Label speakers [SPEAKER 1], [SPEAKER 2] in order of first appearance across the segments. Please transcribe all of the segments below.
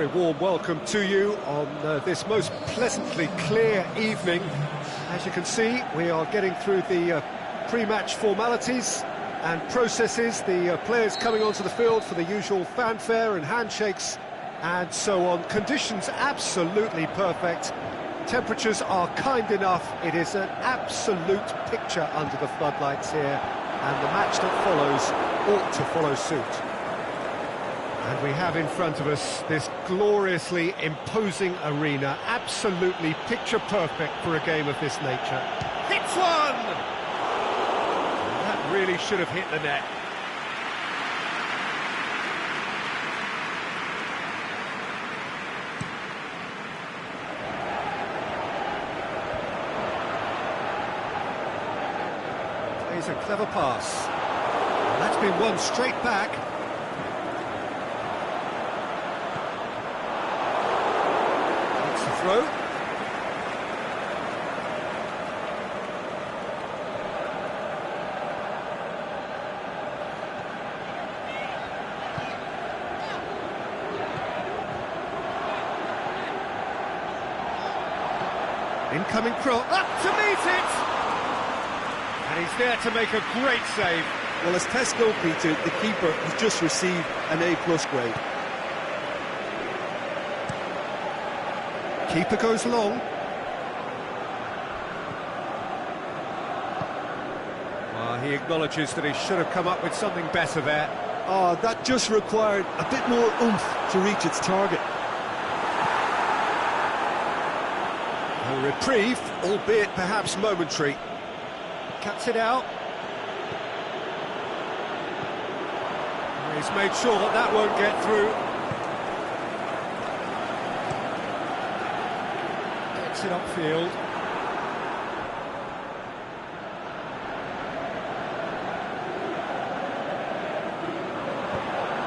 [SPEAKER 1] very warm welcome to you on this most pleasantly clear evening. As you can see, we are getting through the pre-match formalities and processes, the players coming onto the field for the usual fanfare and handshakes and so on. Conditions absolutely perfect. Temperatures are kind enough. It is an absolute picture under the floodlights here, and the match that follows ought to follow suit. And we have in front of us this gloriously imposing arena, absolutely picture perfect for a game of this nature. Hits one! That really should have hit the net. Plays a clever pass. And that's been won straight back. Throw. Incoming cross, up to meet it! And he's there to make a great save.
[SPEAKER 2] Well, as tests go, Peter, the keeper has just received an A+ grade.
[SPEAKER 1] Keeper goes long. He acknowledges that he should have come up with something better there.
[SPEAKER 2] That just required a bit more oomph to reach its target.
[SPEAKER 1] A reprieve, albeit perhaps momentary. Cuts it out. He's made sure that that won't get through. It upfield.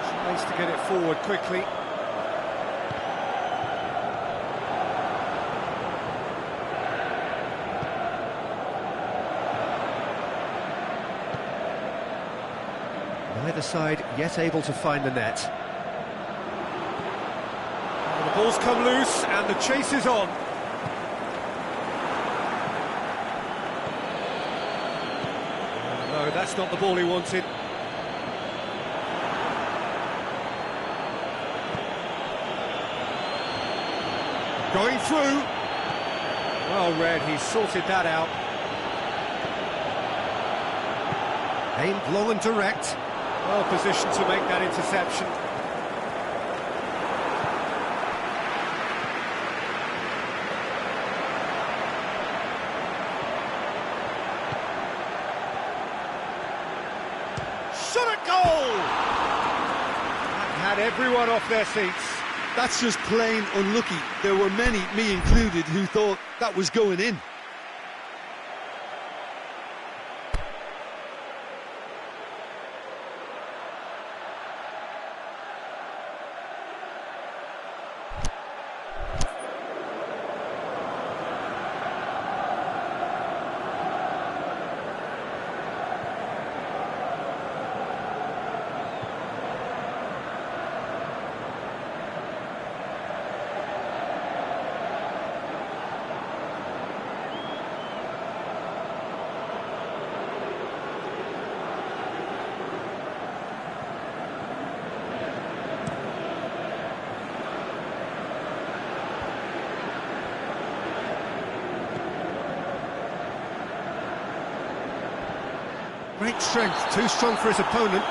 [SPEAKER 1] Space to get it forward quickly. Neither side yet able to find the net. And the ball's come loose and the chase is on. No, that's not the ball he wanted. Going through. Well read, he sorted that out. Aimed long and direct. Well positioned to make that interception. Shot at goal! That had everyone off their seats.
[SPEAKER 2] That's just plain unlucky. There were many, me included, who thought that was going in.
[SPEAKER 1] Great strength, too strong for his opponent.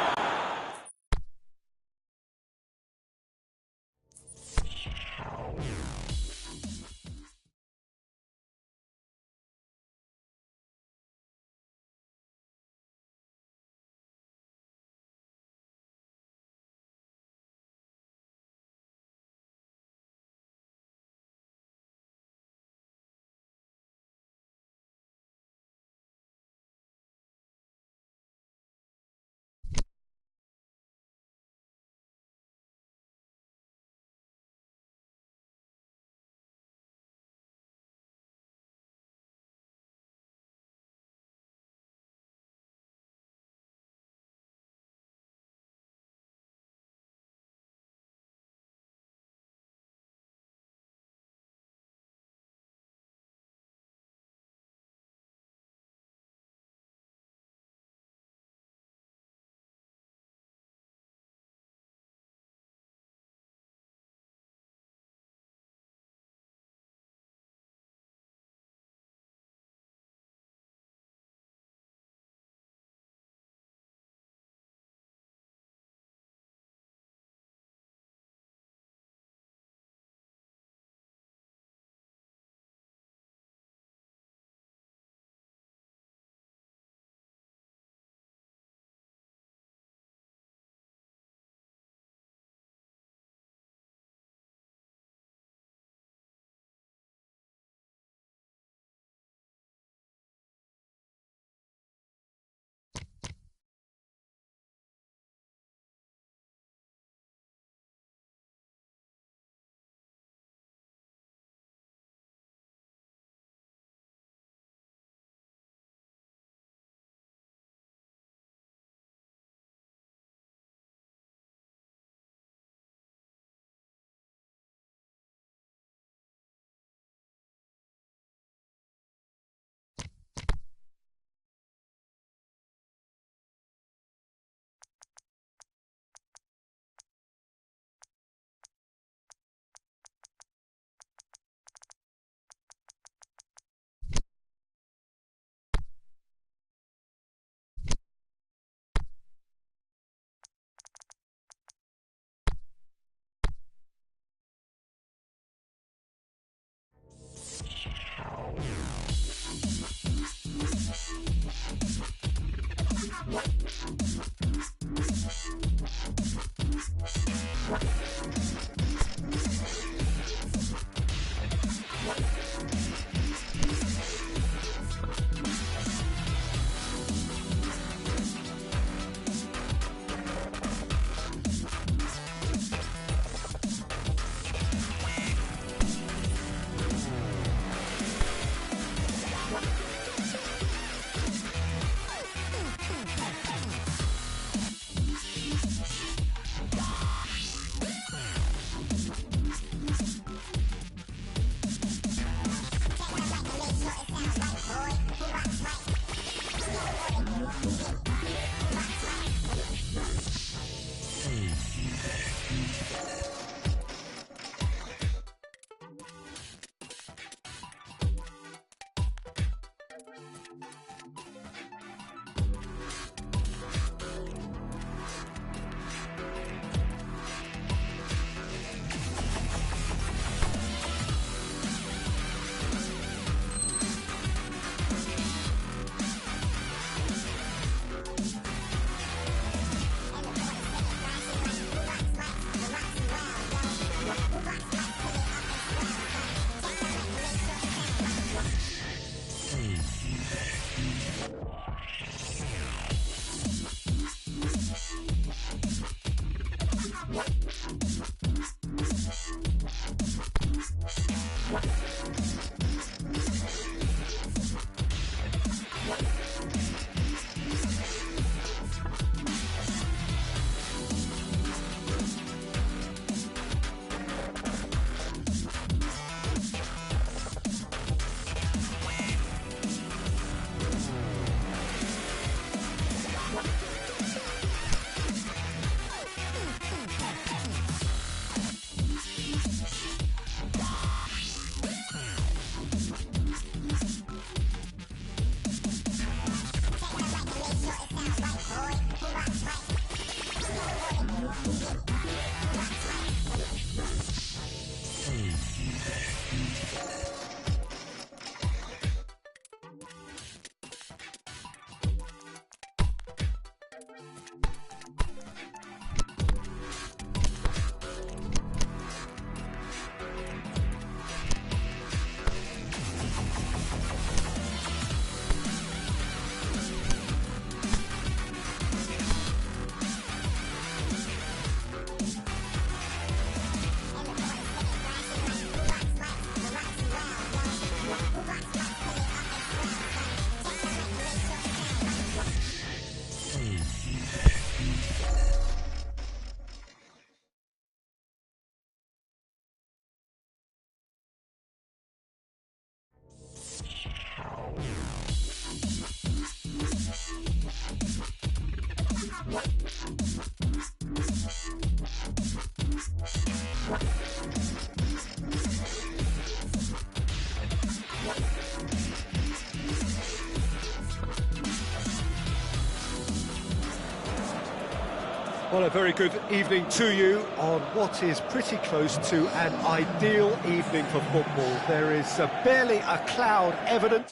[SPEAKER 1] Well, a very good evening to you on what is pretty close to an ideal evening for football. There is barely a cloud evident.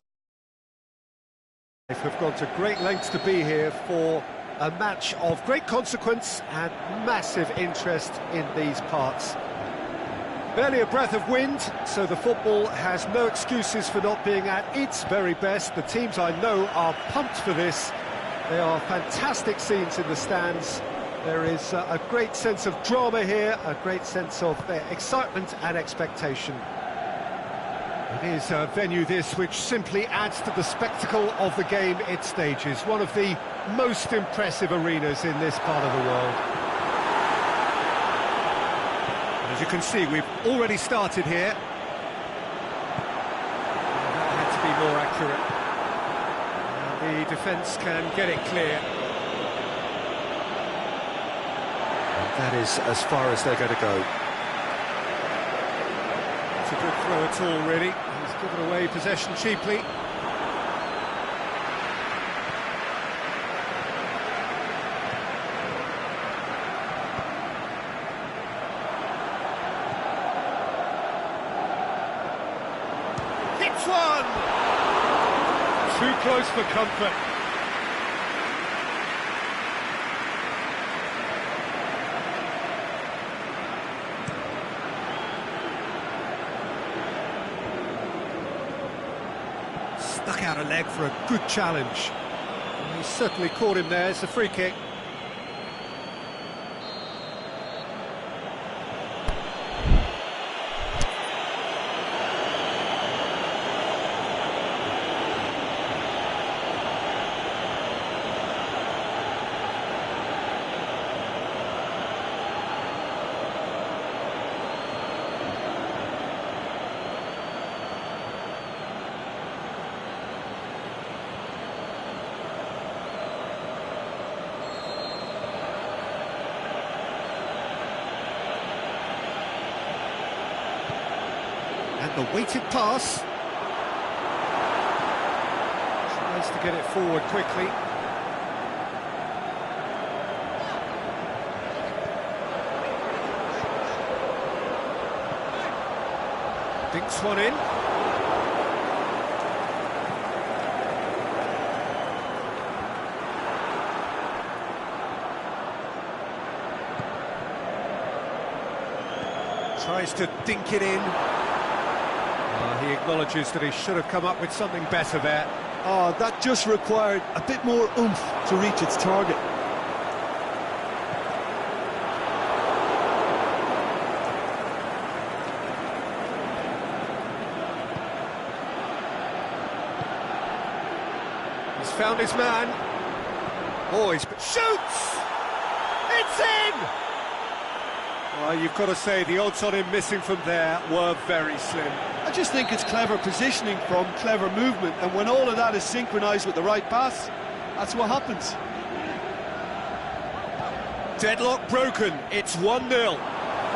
[SPEAKER 1] We've gone to great lengths to be here for a match of great consequence and massive interest in these parts. Barely a breath of wind, so the football has no excuses for not being at its very best. The teams I know are pumped for this. There are fantastic scenes in the stands. There is a great sense of drama here, a great sense of excitement and expectation. It is a venue this which simply adds to the spectacle of the game it stages. One of the most impressive arenas in this part of the world. As you can see, we've already started here. That had to be more accurate. And the defence can get it clear. That is as far as they're going to go. It's a good throw at all, really. He's given away possession cheaply. Hits one! too close for comfort. Stuck out a leg for a good challenge. He certainly caught him there. It's a free kick. And the weighted pass. Tries to get it forward quickly. Dinks one in. Tries to dink it in. He acknowledges that he should have come up with something better there.
[SPEAKER 2] Oh, that just required a bit more oomph to reach its target.
[SPEAKER 1] He's found his man. Oh, he's shoots! It's in! Well, you've got to say the odds on him missing from there were very slim.
[SPEAKER 2] I just think it's clever positioning from clever movement, and when all of that is synchronised with the right pass, that's what happens.
[SPEAKER 1] Deadlock broken, it's 1-0.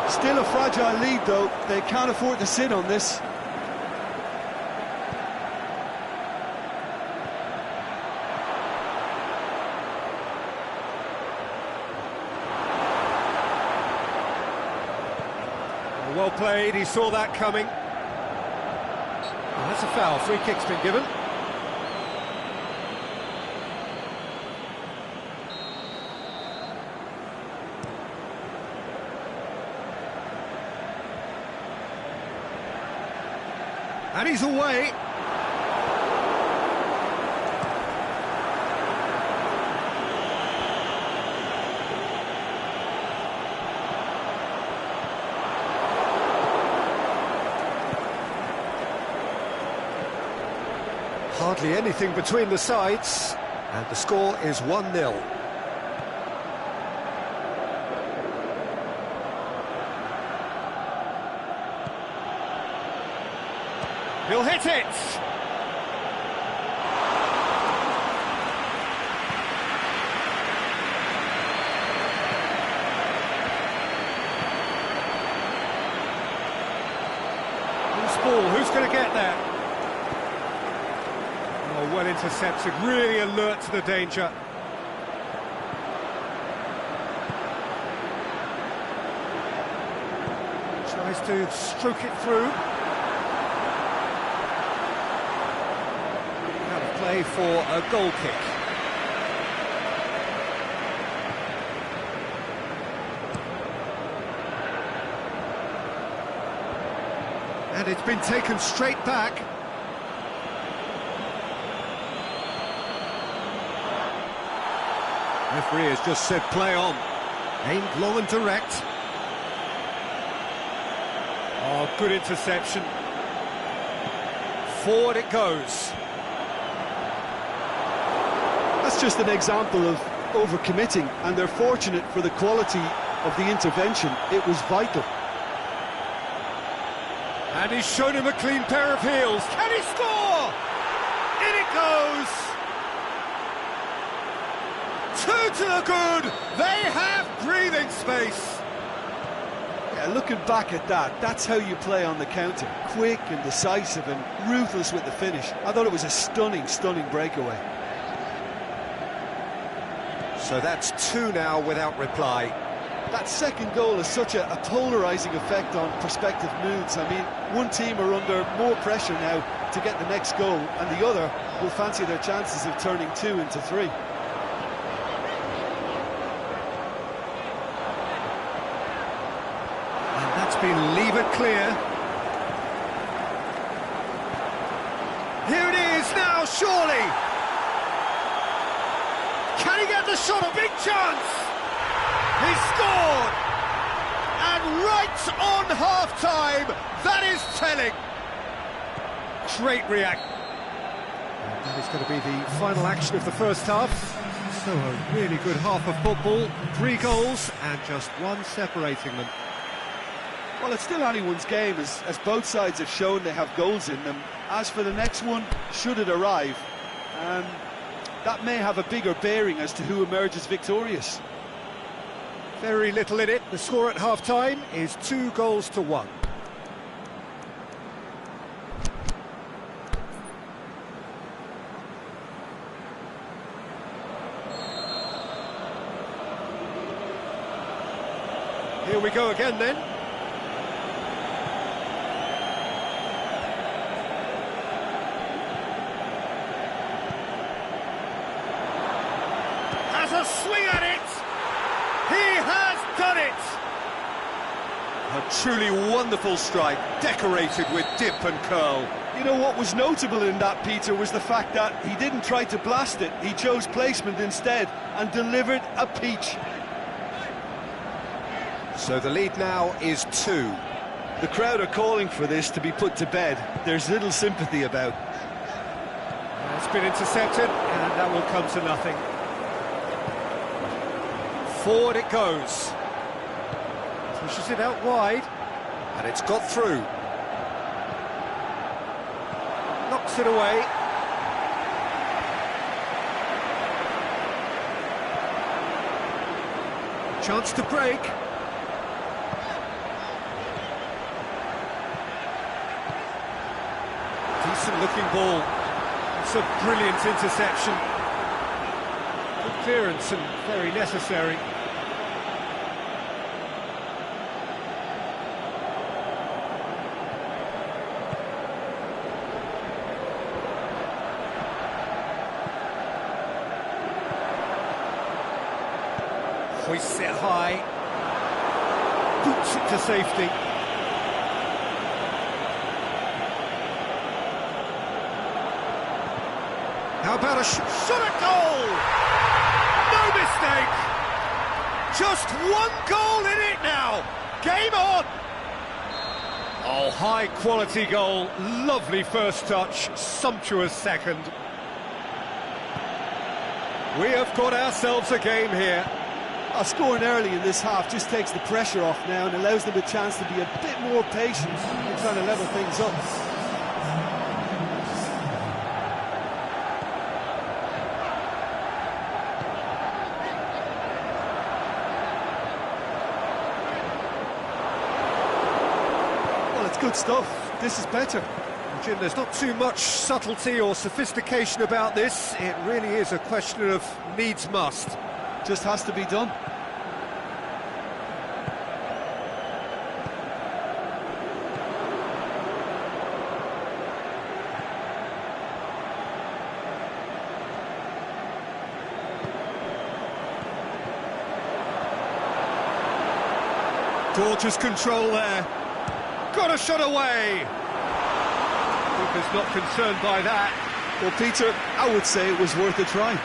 [SPEAKER 2] Still a fragile lead though, they can't afford to sit on this.
[SPEAKER 1] Well played, he saw that coming. Well, that's a foul, free kick's been given. And he's away. Hardly anything between the sides, and the score is 1-0. He'll hit it! Loose ball, who's going to get there? Oh, well intercepted, really alert to the danger. Tries to stroke it through. Out of play for a goal kick. And it's been taken straight back. Referee has just said play on. Aimed low and direct. Oh, good interception. Forward it goes.
[SPEAKER 2] That's just an example of overcommitting, and they're fortunate for the quality of the intervention. It was vital.
[SPEAKER 1] And he's shown him a clean pair of heels. Can he score? In it goes! Two to the good. They have breathing space.
[SPEAKER 2] Yeah, looking back at that, that's how you play on the counter. Quick and decisive and ruthless with the finish. I thought it was a stunning, stunning breakaway.
[SPEAKER 1] So that's two now without reply.
[SPEAKER 2] That second goal has such a polarising effect on prospective moods. I mean, one team are under more pressure now to get the next goal, and the other will fancy their chances of turning 2 into 3.
[SPEAKER 1] And that's been levered clear. Here it is now, surely! Can he get the shot? A big chance! He scored! And right on half-time, that is telling! Great reaction. And that is going to be the final action of the first half. So a really good half of football, 3 goals and just one separating them.
[SPEAKER 2] Well, it's still anyone's game, as both sides have shown they have goals in them. As for the next one, should it arrive, that may have a bigger bearing as to who emerges victorious.
[SPEAKER 1] Very little in it. The score at half-time is 2 goals to 1. Here we go again then. Has a swing at it! He has done it! A truly wonderful strike, decorated with dip and curl.
[SPEAKER 2] You know what was notable in that, Peter, was the fact that he didn't try to blast it. He chose placement instead and delivered a peach.
[SPEAKER 1] So the lead now is 2.
[SPEAKER 2] The crowd are calling for this to be put to bed. There's little sympathy about.
[SPEAKER 1] It's been intercepted, and that will come to nothing. Forward it goes. Pushes it out wide, and it's got through. Knocks it away. Chance to break. Decent looking ball. It's a brilliant interception. Good clearance and very necessary. Hoists it high. Boots it to safety. How about a shot at goal? No mistake! Just 1 goal in it now! Game on! Oh, high quality goal, lovely first touch, sumptuous second. We have got ourselves a game here.
[SPEAKER 2] Scoring early in this half just takes the pressure off now and allows them a chance to be a bit more patient in trying to level things up. Good stuff. This is better.
[SPEAKER 1] Jim, there's not too much subtlety or sophistication about this. It really is a question of needs must.
[SPEAKER 2] Just has to be done.
[SPEAKER 1] Gorgeous control there. Got a shot away! Keeper's not concerned by that.
[SPEAKER 2] Well, Peter, I would say it was worth a try.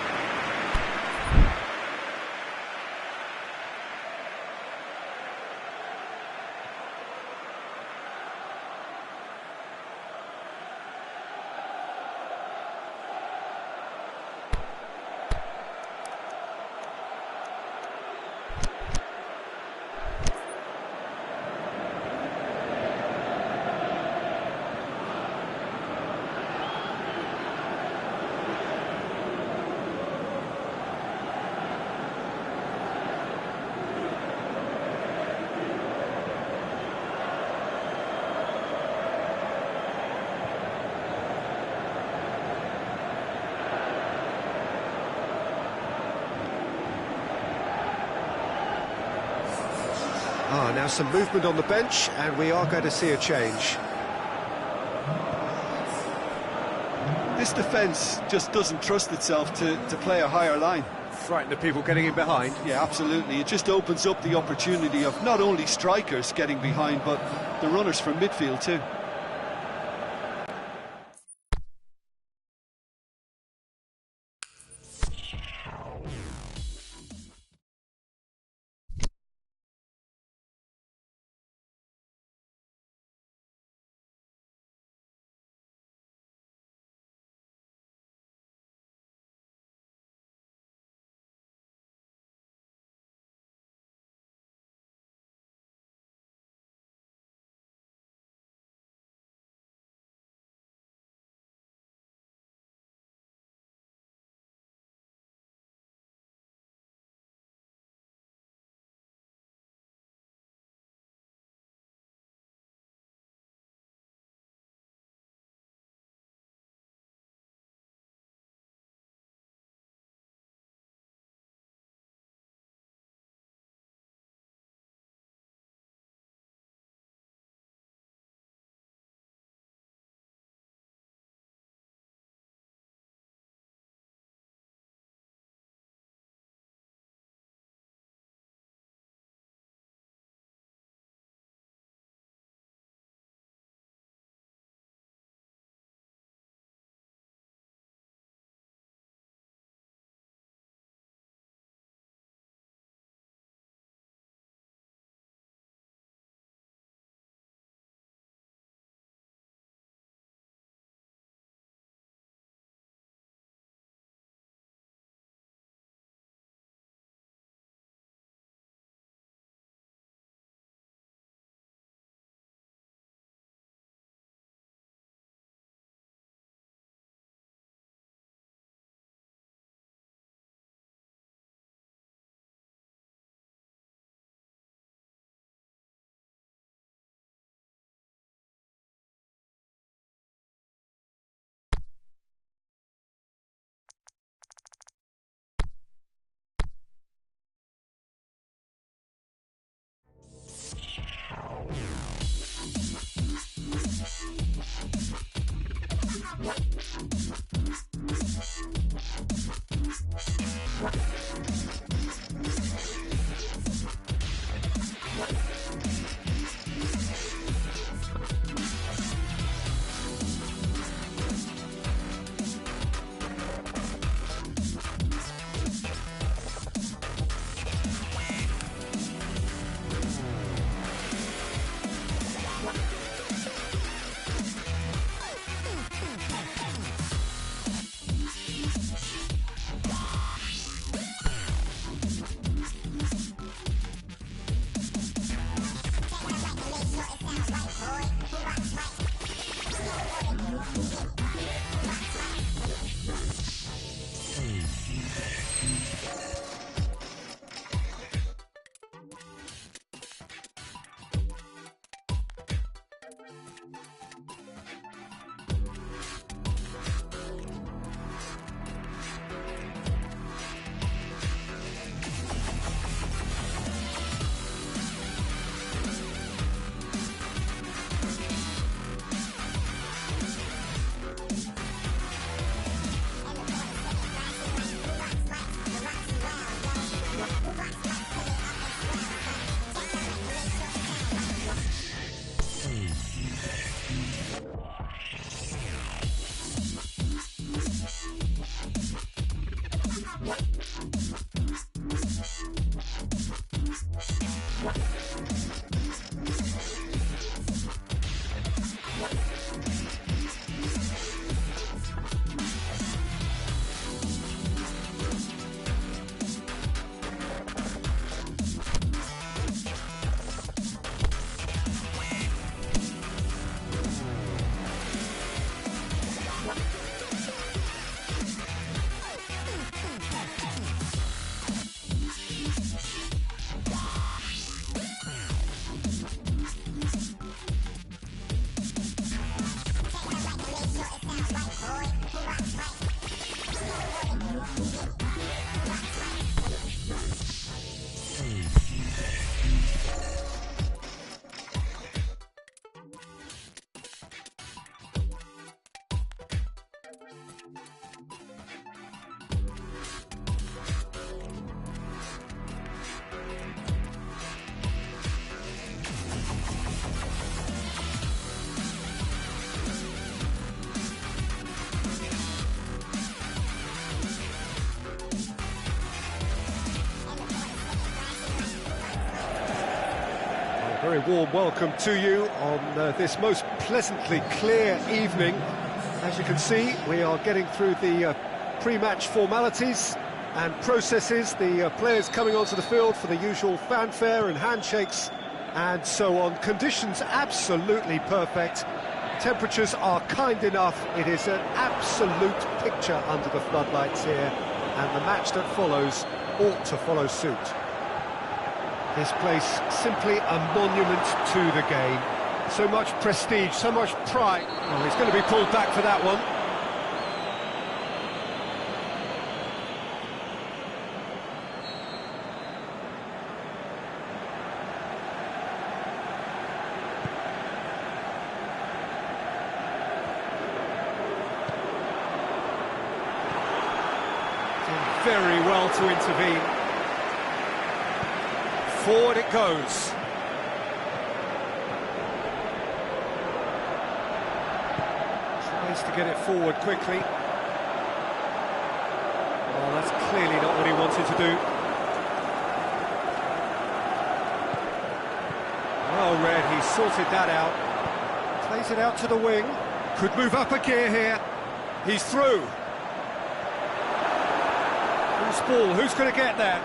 [SPEAKER 1] Now some movement on the bench, and we are going to see a change.
[SPEAKER 2] This defence just doesn't trust itself to play a higher line.
[SPEAKER 1] Frighten the people getting in behind.
[SPEAKER 2] Yeah, absolutely. It just opens up the opportunity of not only strikers getting behind, but the runners from midfield too.
[SPEAKER 1] Very warm welcome to you on this most pleasantly clear evening. As you can see, we are getting through the pre-match formalities and processes, the players coming onto the field for the usual fanfare and handshakes and so on. Conditions absolutely perfect. Temperatures are kind enough. It is an absolute picture under the floodlights here, and the match that follows ought to follow suit. This place simply a monument to the game. So much prestige, so much pride. Well, he's going to be pulled back for that one. Done very well to intervene. Forward it goes. Tries to get it forward quickly. Oh, that's clearly not what he wanted to do. Well read, he sorted that out. Plays it out to the wing. Could move up a gear here. He's through. Loose ball, who's going to get there?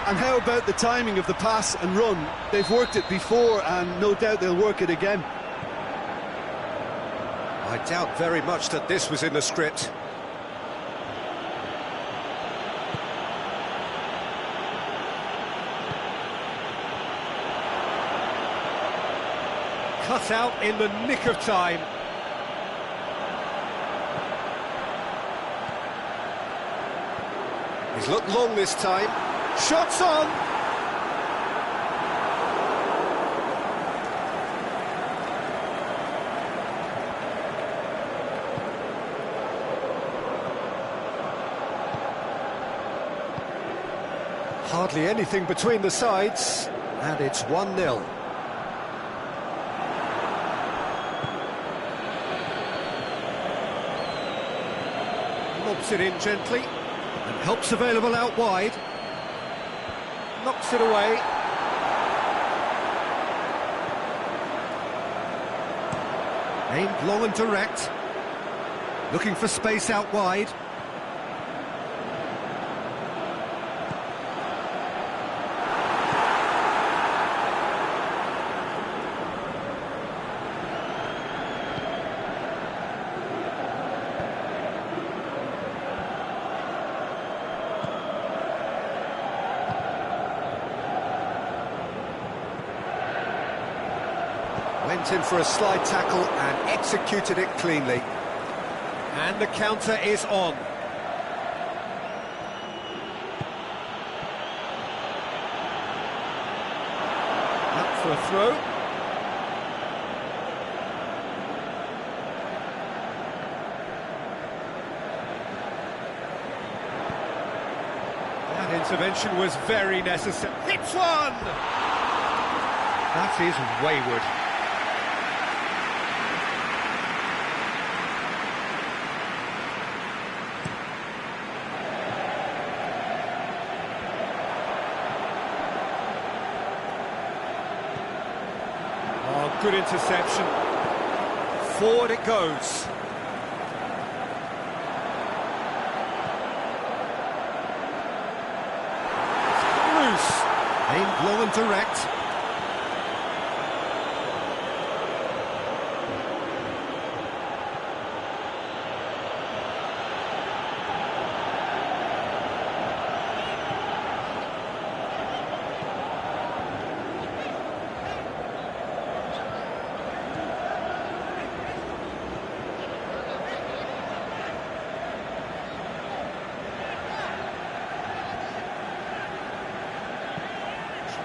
[SPEAKER 2] And how about the timing of the pass and run? They've worked it before and no doubt they'll work it again.
[SPEAKER 1] I doubt very much that this was in the script. Cut out in the nick of time. He's looked long this time. Shots on! Hardly anything between the sides, and it's 1-0. Lobs it in gently, and helps available out wide. Knocks it away. Aimed long and direct. Looking for space out wide. Went in for a slide tackle and executed it cleanly. And the counter is on. Up for a throw. That intervention was very necessary. Hits one! That is wayward. Good interception. Forward it goes. Loose. Aimed long and direct.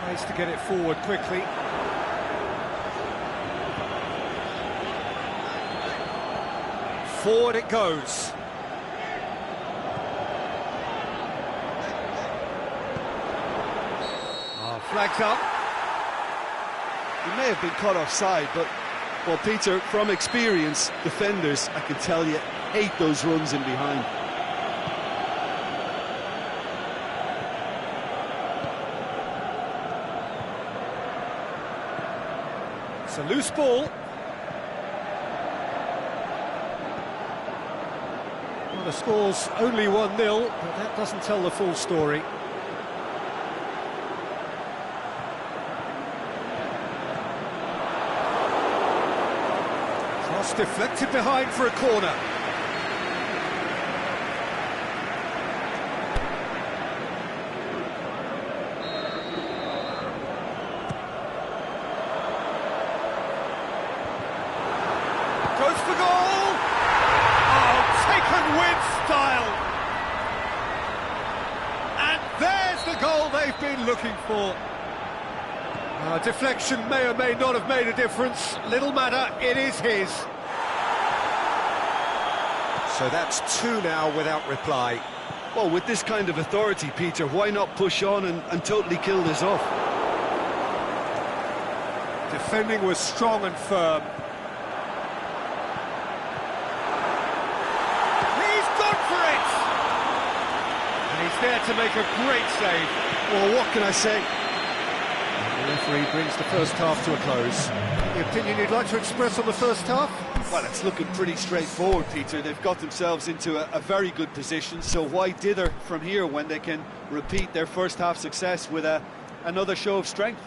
[SPEAKER 1] Tries to get it forward quickly. Forward it goes. Flags up.
[SPEAKER 2] He may have been caught offside, but Well, Peter, from experience, defenders, I can tell you, hate those runs in behind.
[SPEAKER 1] It's a loose ball. Well, the score's only 1-0, but that doesn't tell the full story. Cross deflected behind for a corner. Goes for goal! Oh, taken with style! And there's the goal they've been looking for. Deflection may or may not have made a difference. Little matter, it is his. So that's 2 now without reply.
[SPEAKER 2] Well, with this kind of authority, Peter, why not push on and totally kill this off?
[SPEAKER 1] Defending was strong and firm. He's gone for it! And he's there to make a great save.
[SPEAKER 2] Well, what can I say?
[SPEAKER 1] The referee brings the first half to a close. The opinion you'd like to express on the first half?
[SPEAKER 2] Well, it's looking pretty straightforward, Peter. They've got themselves into a very good position, so why dither from here when they can repeat their first half success with another show of strength?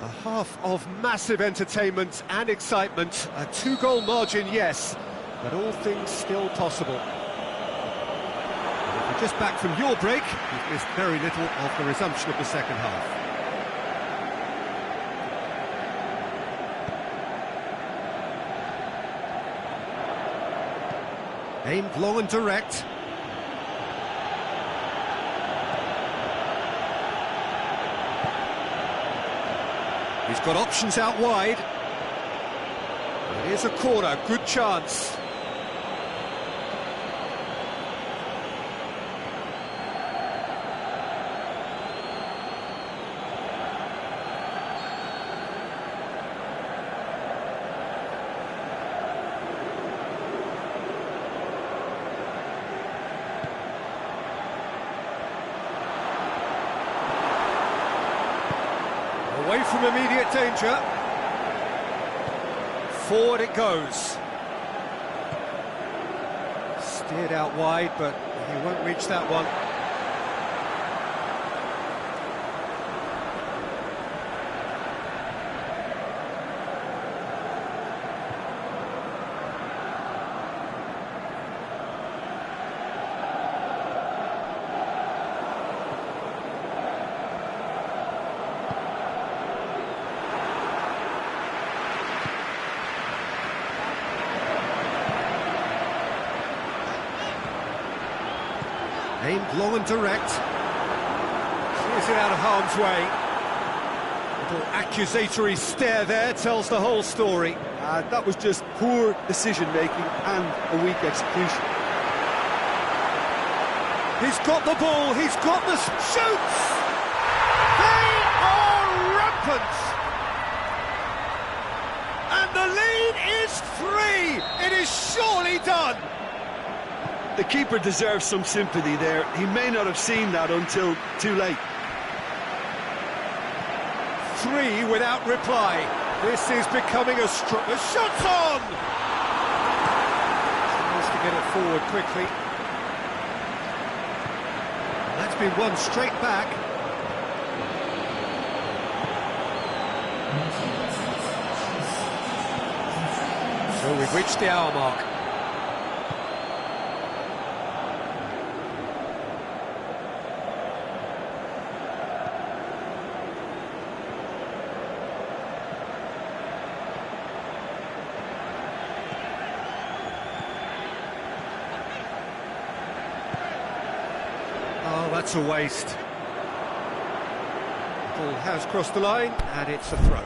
[SPEAKER 1] A half of massive entertainment and excitement. A 2-goal margin, yes, but all things still possible. And if you're just back from your break, you've missed very little of the resumption of the second half. Aimed long and direct. He's got options out wide. Here's a corner, good chance. Away from immediate danger. Forward it goes. Steered out wide, but he won't reach that one. Aimed long and direct. Clears it out of harm's way. Little accusatory stare there tells the whole story.
[SPEAKER 2] That was just poor decision-making and a weak execution.
[SPEAKER 1] He's got the ball, he's got the shoots! They are rampant! And the lead is 3! It is surely done!
[SPEAKER 2] The keeper deserves some sympathy there. He may not have seen that until too late.
[SPEAKER 1] 3 without reply. This is becoming a shot's on! Tries to get it forward quickly. That's been won straight back. So we've reached the hour mark. Oh, that's a waste. The ball has crossed the line, and it's a throw.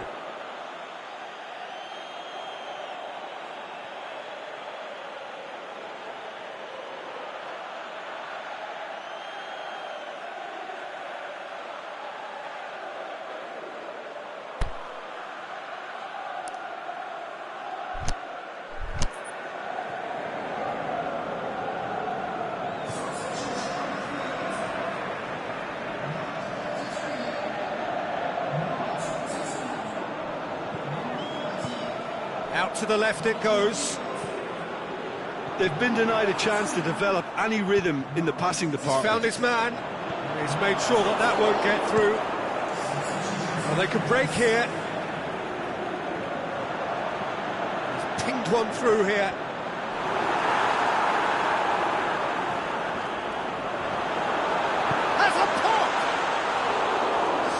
[SPEAKER 1] Out to the left it goes.
[SPEAKER 2] They've been denied a chance to develop any rhythm in the passing department.
[SPEAKER 1] He's found his man. He's made sure that that won't get through. Well, they could break here. He's pinged one through here. Has a pop!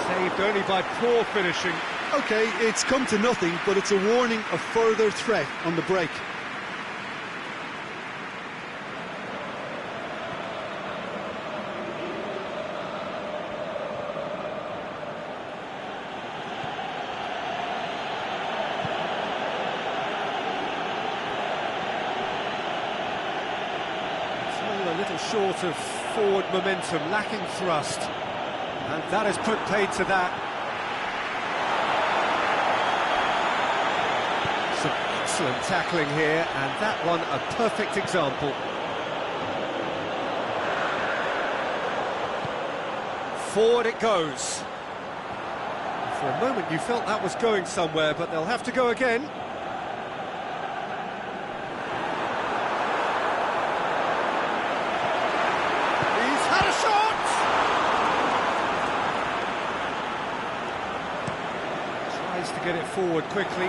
[SPEAKER 1] Saved only by poor finishing.
[SPEAKER 2] OK, it's come to nothing, but it's a warning of further threat on the break.
[SPEAKER 1] A little short of forward momentum, lacking thrust, and that has put paid to that. Some excellent tackling here, and that one a perfect example. Forward it goes. For a moment you felt that was going somewhere, but they'll have to go again. To get it forward quickly.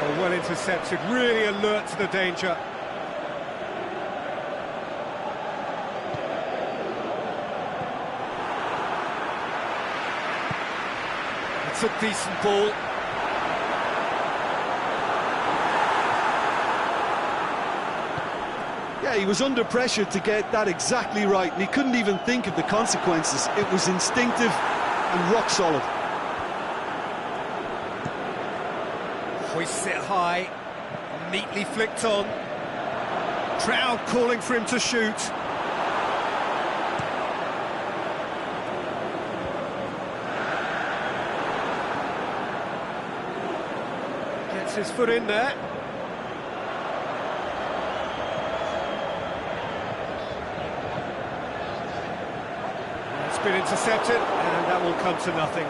[SPEAKER 1] Oh, well intercepted, really alert to the danger. It's a decent ball.
[SPEAKER 2] Yeah, he was under pressure to get that exactly right, and he couldn't even think of the consequences. It was instinctive and rock solid.
[SPEAKER 1] Hoists it high, neatly flicked on. Crowd calling for him to shoot. Gets his foot in there. Been intercepted, and that will come to nothing.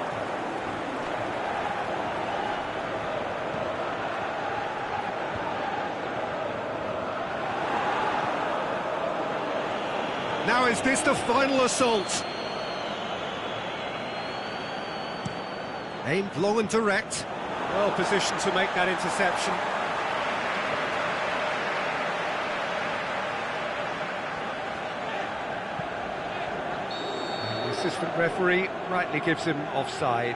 [SPEAKER 1] Now is this the final assault? Aimed long and direct. Well positioned to make that interception. Assistant referee rightly gives him offside.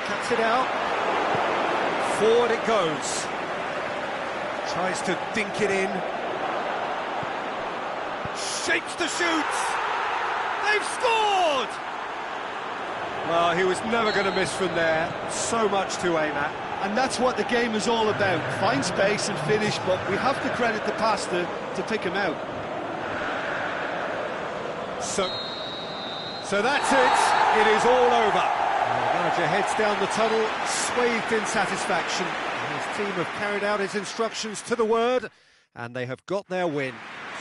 [SPEAKER 1] Cuts it out. Forward it goes. Tries to dink it in. Shapes the shoots. They've scored! Well, he was never going to miss from there. So much to aim at.
[SPEAKER 2] And that's what the game is all about. Find space and finish, but we have to credit the pass to pick him out.
[SPEAKER 1] So that's it. It is all over. The manager heads down the tunnel, swathed in satisfaction. His team have carried out his instructions to the word, and they have got their win.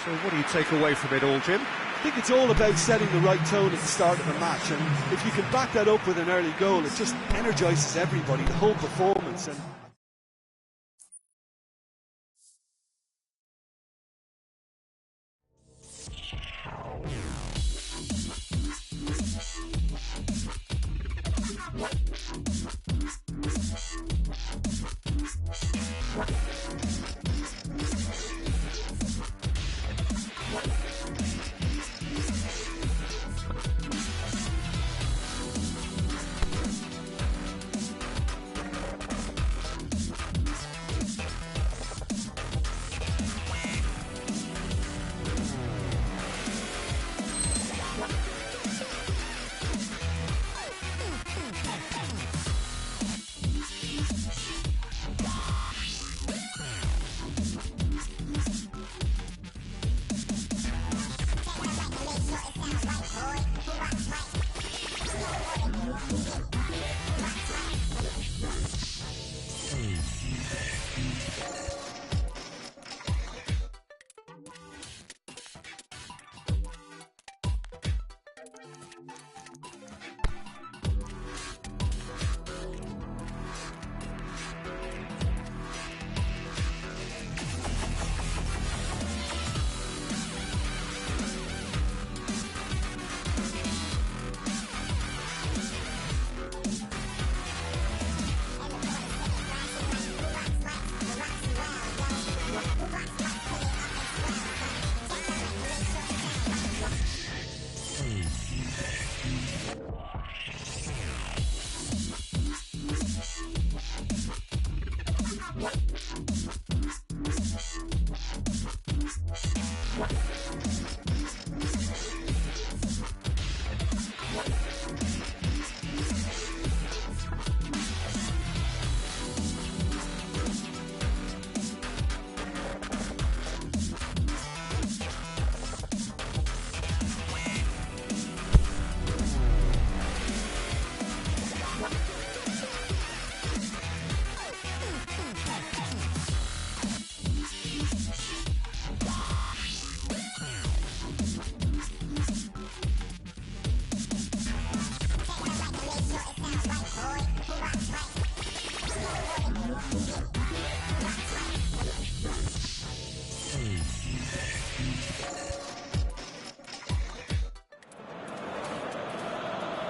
[SPEAKER 1] So what do you take away from it all, Jim?
[SPEAKER 2] I think it's all about setting the right tone at the start of a match, and if you can back that up with an early goal, it just energises everybody, the whole performance. And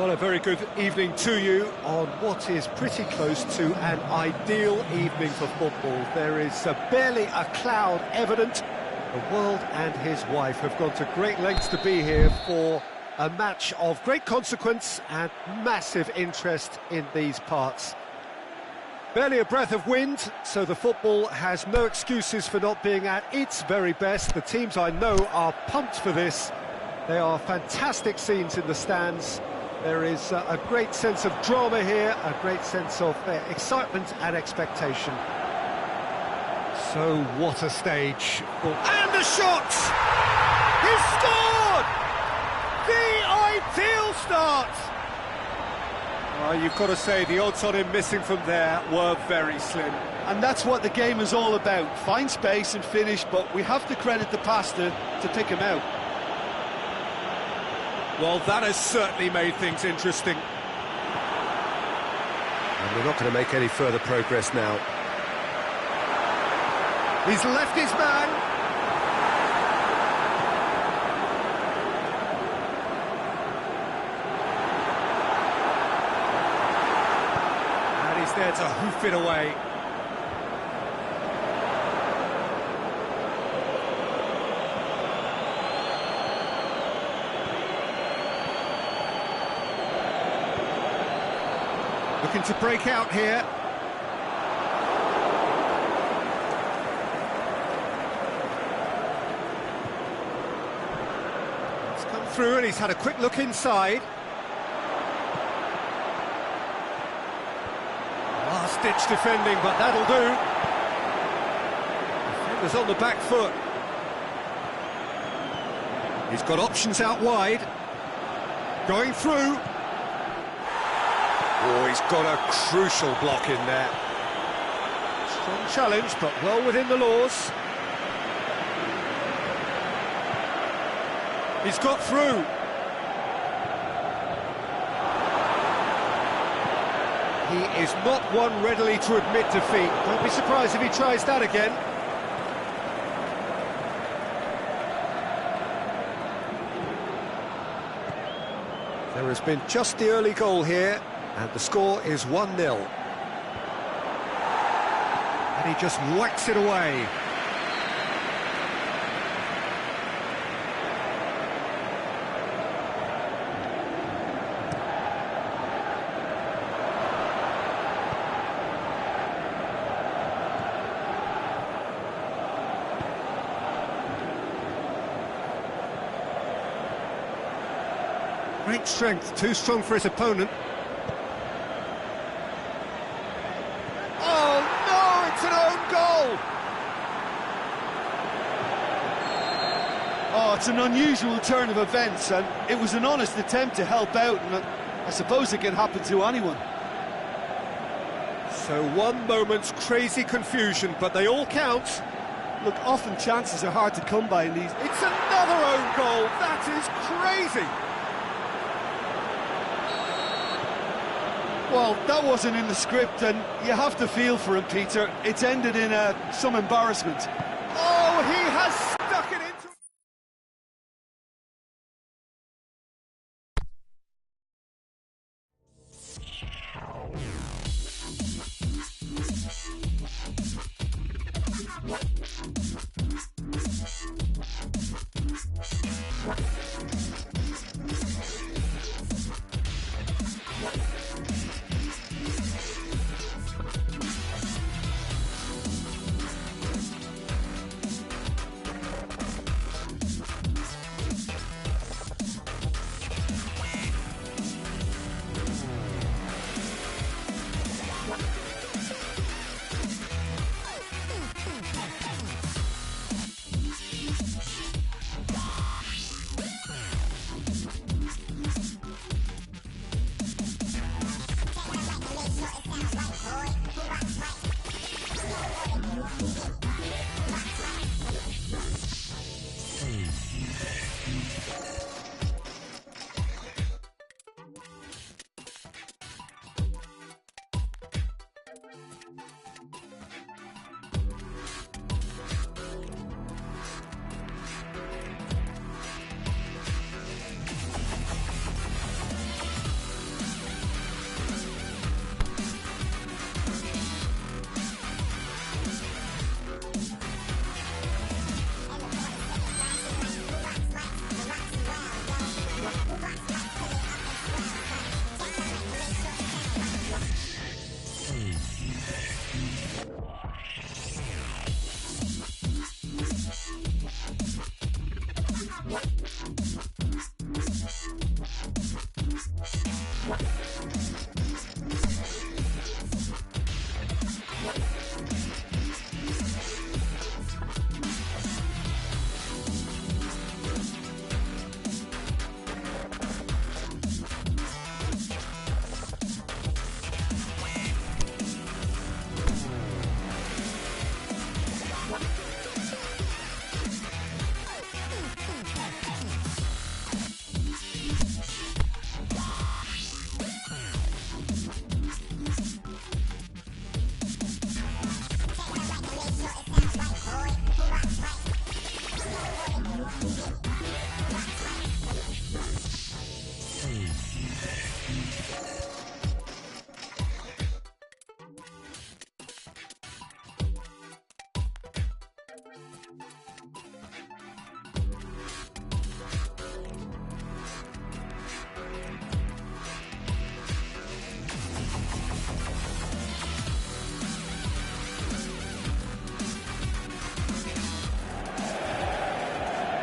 [SPEAKER 1] Well, a very good evening to you on what is pretty close to an ideal evening for football. There is barely a cloud evident. The world and his wife have gone to great lengths to be here for a match of great consequence and massive interest in these parts. Barely a breath of wind, so the football has no excuses for not being at its very best. The teams I know are pumped for this. They are fantastic scenes in the stands. There is a great sense of drama here, a great sense of excitement and expectation. So what a stage. And a shot! He's scored! The ideal start! Well, you've got to say the odds on him missing from there were very slim.
[SPEAKER 2] And that's what the game is all about. Find space and finish, but we have to credit the passer to pick him out.
[SPEAKER 1] Well, that has certainly made things interesting. And we're not going to make any further progress now. He's left his man. And he's there to hoof it away. Looking to break out here. He's come through and he's had a quick look inside. Last-ditch defending, but that'll do. Defender's on the back foot. He's got options out wide. Going through. Oh, he's got a crucial block in there. Strong challenge, but well within the laws. He's got through. He is not one readily to admit defeat. Don't be surprised if he tries that again. There has been just the early goal here. And the score is 1-0. And he just whacks it away. Great strength, too strong for his opponent.
[SPEAKER 2] Oh, it's an unusual turn of events, and it was an honest attempt to help out, and I suppose it can happen to anyone.
[SPEAKER 1] So one moment's crazy confusion, but they all count.
[SPEAKER 2] Look, often chances are hard to come by in these...
[SPEAKER 1] It's another own goal! That is crazy!
[SPEAKER 2] Well, that wasn't in the script, and you have to feel for him, Peter. It's ended in some embarrassment.
[SPEAKER 1] Oh, he has stuck it into...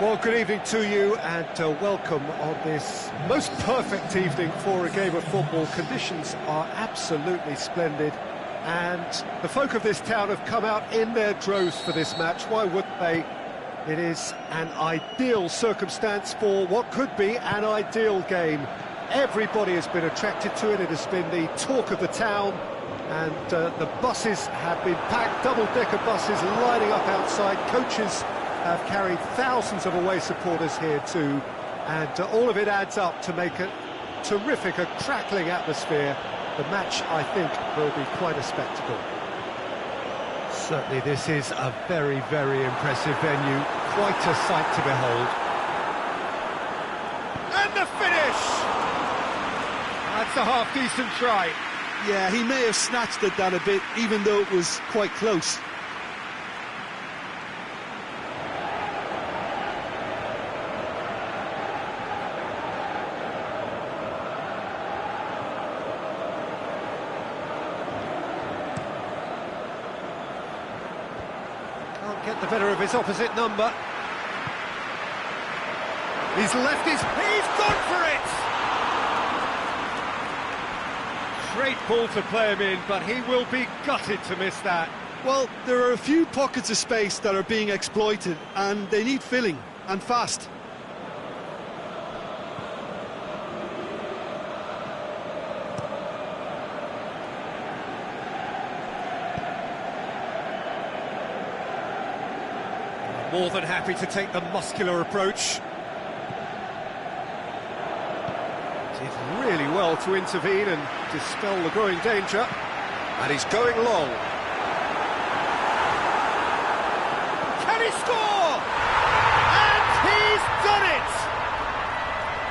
[SPEAKER 1] Well, good evening to you and welcome on this most perfect evening for a game of football. Conditions are absolutely splendid and the folk of this town have come out in their droves for this match. Why wouldn't they? It is an ideal circumstance for what could be an ideal game. Everybody has been attracted to it. It has been the talk of the town and the buses have been packed, double-decker buses lining up outside. Coaches have carried thousands of away supporters here too, and all of it adds up to make a terrific, a crackling atmosphere. The match, I think, will be quite a spectacle. Certainly this is a very, very impressive venue, quite a sight to behold. And the finish! That's a half-decent try.
[SPEAKER 2] Yeah, he may have snatched at that a bit, even though it was quite close.
[SPEAKER 1] Can't get the better of his opposite number. He's left his... He's gone for it! Great ball to play him in, but he will be gutted to miss that.
[SPEAKER 2] Well, there are a few pockets of space that are being exploited, and they need filling, and fast.
[SPEAKER 1] More than happy to take the muscular approach. Did really well to intervene and dispel the growing danger. And he's going long. Can he score? And he's done it!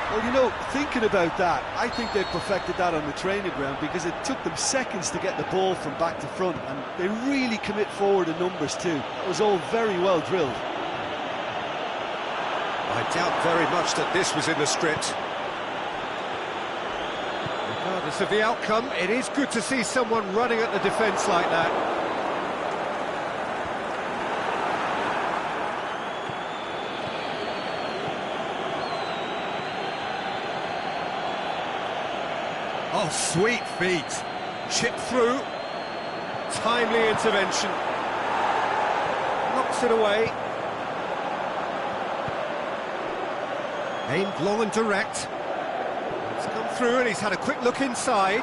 [SPEAKER 2] Well, you know, thinking about that, I think they've perfected that on the training ground because it took them seconds to get the ball from back to front, and they really commit forward in numbers too. It was all very well drilled.
[SPEAKER 1] I doubt very much that this was in the script. Regardless of the outcome, it is good to see someone running at the defence like that. Oh, sweet feet. Chip through. Timely intervention. Knocks it away. Aimed long and direct. He's come through and he's had a quick look inside.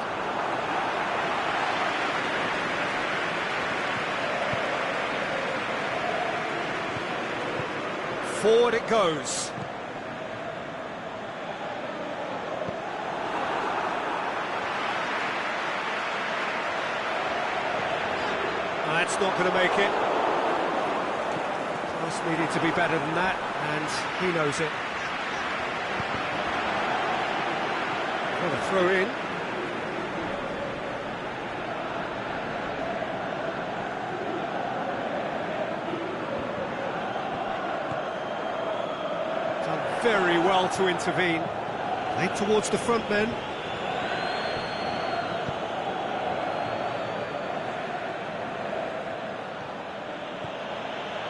[SPEAKER 1] Forward it goes. That's not going to make it. Just needed to be better than that, and he knows it. Got a throw in. Done very well to intervene. Played towards the front men.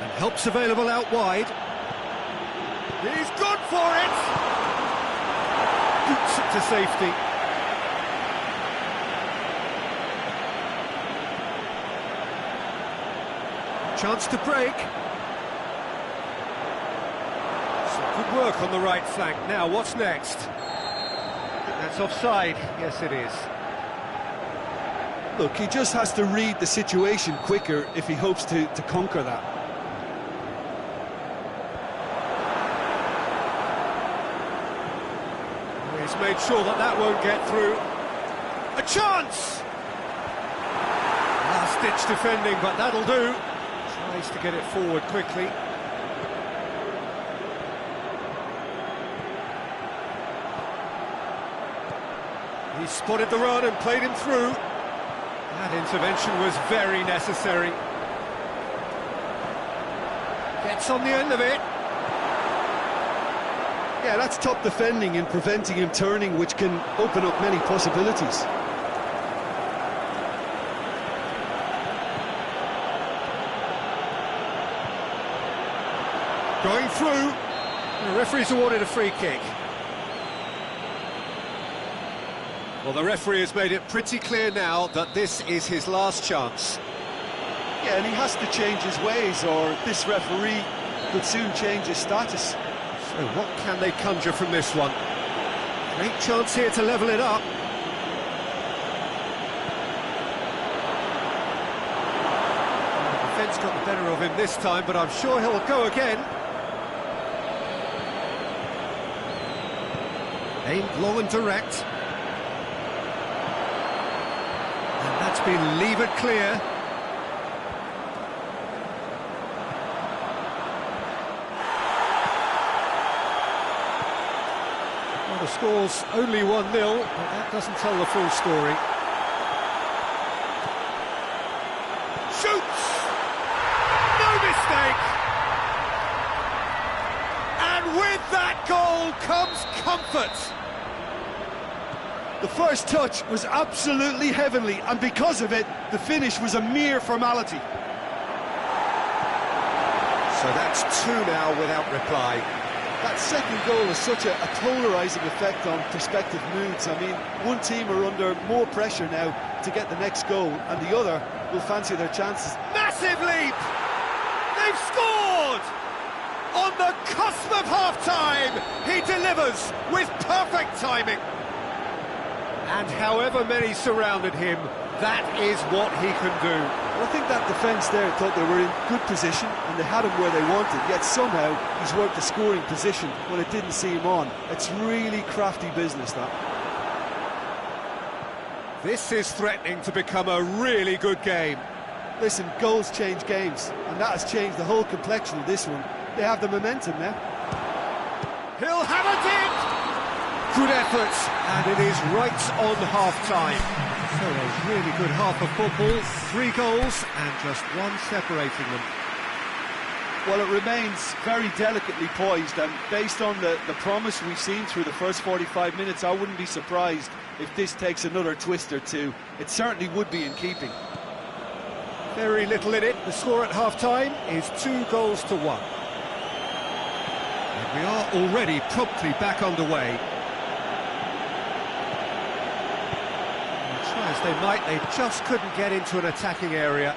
[SPEAKER 1] And help's available out wide. He's gone for it! Boots it to safety. Chance to break. Some good work on the right flank. Now, what's next? I think that's offside. Yes, it is.
[SPEAKER 2] Look, he just has to read the situation quicker if he hopes to conquer that.
[SPEAKER 1] He's made sure that that won't get through. A chance! Last-ditch defending, but that'll do. Tries to get it forward quickly. He spotted the run and played him through. That intervention was very necessary. Gets on the end of it.
[SPEAKER 2] Yeah, that's top defending and preventing him turning, which can open up many possibilities.
[SPEAKER 1] Going through. The referee's awarded a free kick. Well, the referee has made it pretty clear now that this is his last chance.
[SPEAKER 2] Yeah, and he has to change his ways, or this referee could soon change his status.
[SPEAKER 1] So what can they conjure from this one? Great chance here to level it up. The defence got the better of him this time, but I'm sure he'll go again. Aimed long and direct. And that's been levered clear. Well, the score's only 1-0, but that doesn't tell the full story. Shoots! No mistake! And with that goal comes comfort.
[SPEAKER 2] The first touch was absolutely heavenly, and because of it, the finish was a mere formality.
[SPEAKER 1] So that's 2 now without reply.
[SPEAKER 2] That second goal has such a polarising effect on prospective moods. I mean, one team are under more pressure now to get the next goal, and the other will fancy their chances.
[SPEAKER 1] Massive leap! They've scored! On the cusp of half-time, he delivers with perfect timing. And however many surrounded him, that is what he can do.
[SPEAKER 2] Well, I think that defence there thought they were in good position and they had him where they wanted, yet somehow he's worked the scoring position when it didn't see him on. It's really crafty business, that.
[SPEAKER 1] This is threatening to become a really good game.
[SPEAKER 2] Listen, goals change games, and that has changed the whole complexion of this one. They have the momentum now.
[SPEAKER 1] He'll have it in! Good effort, and it is right on half-time. So a really good half of football, 3 goals and just 1 separating them.
[SPEAKER 2] Well, it remains very delicately poised, and based on the promise we've seen through the first 45 minutes, I wouldn't be surprised if this takes another twist or two. It certainly would be in keeping.
[SPEAKER 1] Very little in it. The score at half-time is 2 goals to 1. And we are already promptly back underway. As they might, they just couldn't get into an attacking area.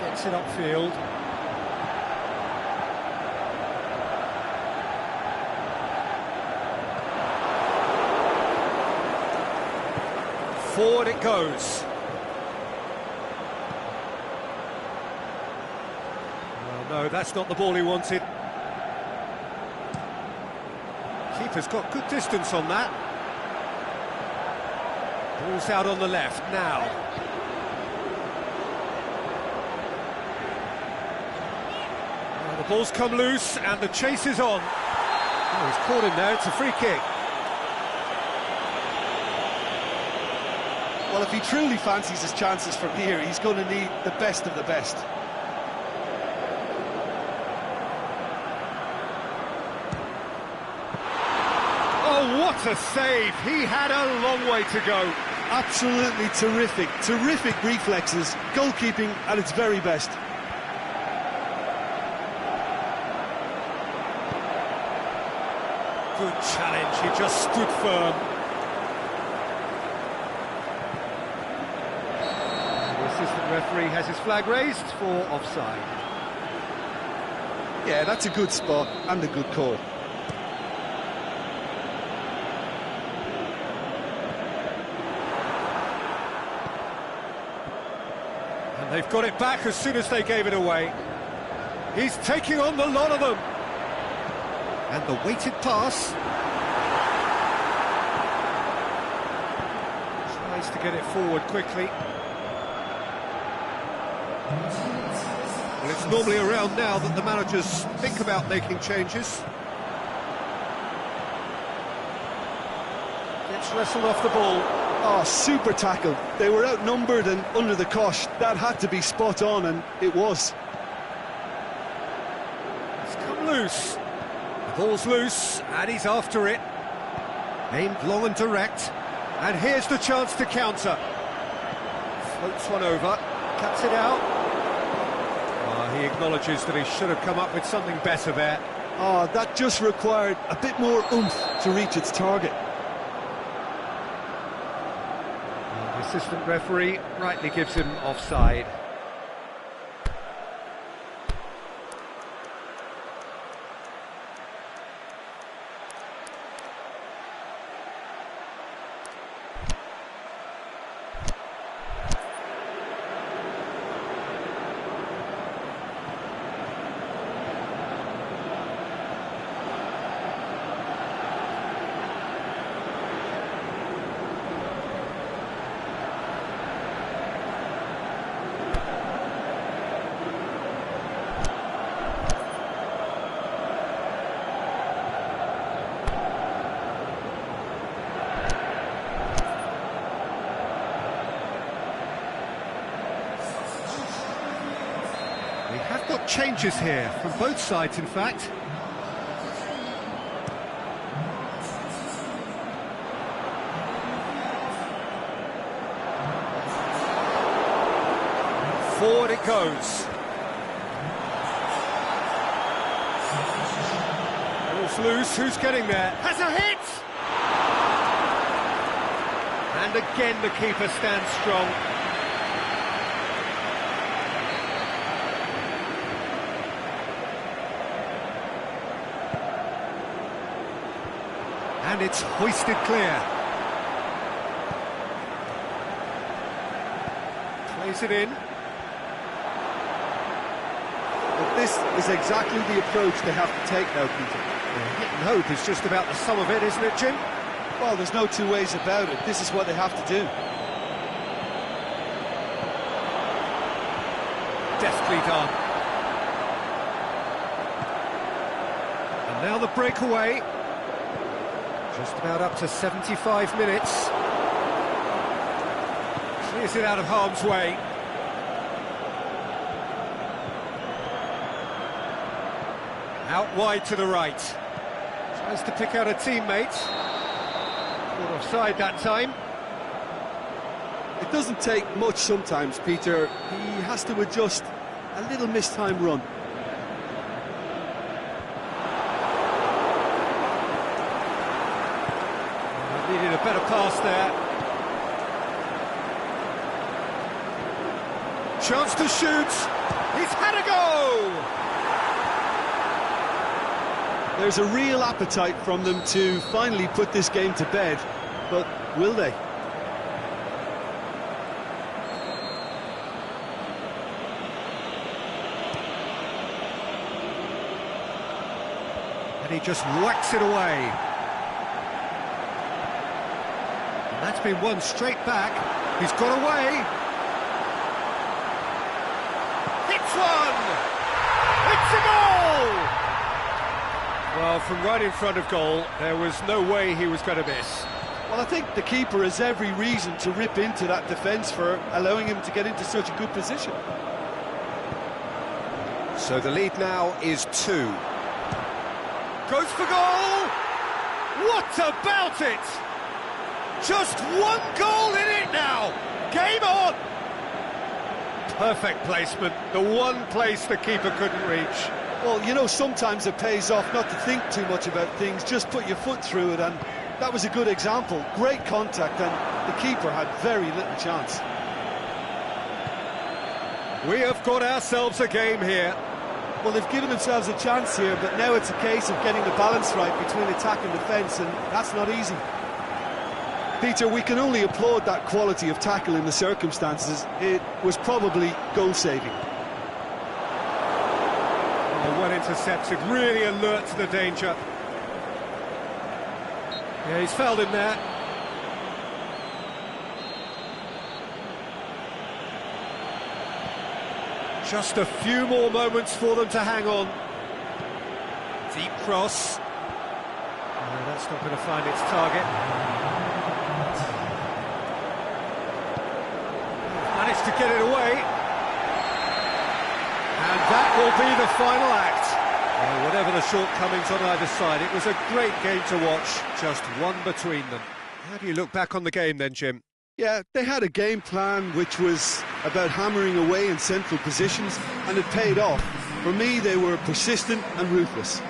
[SPEAKER 1] Gets it upfield. Forward it goes. Well, no, that's not the ball he wanted. Keeper's got good distance on that. Ball's out on the left now. Well, the ball's come loose and the chase is on. Oh, he's caught him there, it's a free kick.
[SPEAKER 2] Well, if he truly fancies his chances from here, he's going to need the best of the best.
[SPEAKER 1] Oh, what a save! He had a long way to go.
[SPEAKER 2] Absolutely terrific, terrific reflexes, goalkeeping at its very best.
[SPEAKER 1] Good challenge, he just stood firm. The assistant referee has his flag raised for offside.
[SPEAKER 2] Yeah, that's a good spot and a good call.
[SPEAKER 1] And they've got it back as soon as they gave it away. He's taking on the lot of them. And the weighted pass. Tries to get it forward quickly. Well, it's normally around now that the managers think about making changes. Gets wrestled off the ball.
[SPEAKER 2] Oh, super tackle. They were outnumbered and under the cosh. That had to be spot on, and it was.
[SPEAKER 1] It's come loose. The ball's loose, and he's after it. Aimed long and direct. And here's the chance to counter. Floats one over, cuts it out. He acknowledges that he should have come up with something better there.
[SPEAKER 2] Oh, that just required a bit more oomph to reach its target.
[SPEAKER 1] And the assistant referee rightly gives him offside. We have got changes here, from both sides in fact. Forward it goes. Ball's loose, who's getting there? Has a hit! And again the keeper stands strong. And it's hoisted clear. Plays it in.
[SPEAKER 2] But this is exactly the approach they have to take now, Peter.
[SPEAKER 1] Hit and hope is just about the sum of it, isn't it, Jim?
[SPEAKER 2] Well, there's no two ways about it. This is what they have to do.
[SPEAKER 1] Deftly done. And now the breakaway. Just about up to 75 minutes. Clears it out of harm's way. Out wide to the right. Tries to pick out a teammate. Caught offside that time.
[SPEAKER 2] It doesn't take much sometimes, Peter. He has to adjust a little mistimed run.
[SPEAKER 1] Needed a better pass there. Chance to shoot. He's had a go!
[SPEAKER 2] There's a real appetite from them to finally put this game to bed, but will they?
[SPEAKER 1] And he just whacks it away. And that's been won straight back. He's got away. Hits one! It's a goal! Well, from right in front of goal, there was no way he was going to miss.
[SPEAKER 2] Well, I think the keeper has every reason to rip into that defence for allowing him to get into such a good position.
[SPEAKER 1] So the lead now is 2. Goes for goal! What about it? Just one goal in it now! Game on! Perfect placement, the one place the keeper couldn't reach.
[SPEAKER 2] Well, you know, sometimes it pays off not to think too much about things, just put your foot through it, and that was a good example. Great contact, and the keeper had very little chance.
[SPEAKER 1] We have got ourselves a game here.
[SPEAKER 2] Well, they've given themselves a chance here, but now it's a case of getting the balance right between attack and defence, and that's not easy. Peter, we can only applaud that quality of tackle in the circumstances. It was probably goal-saving.
[SPEAKER 1] Well intercepted, really alert to the danger. Yeah, he's fouled him there. Just a few more moments for them to hang on. Deep cross. No, that's not going to find its target. Managed to get it away. And that will be the final act. Well, whatever the shortcomings on either side, it was a great game to watch, just one between them. How do you look back on the game then, Jim?
[SPEAKER 2] Yeah, they had a game plan which was about hammering away in central positions, and it paid off. For me, they were persistent and ruthless.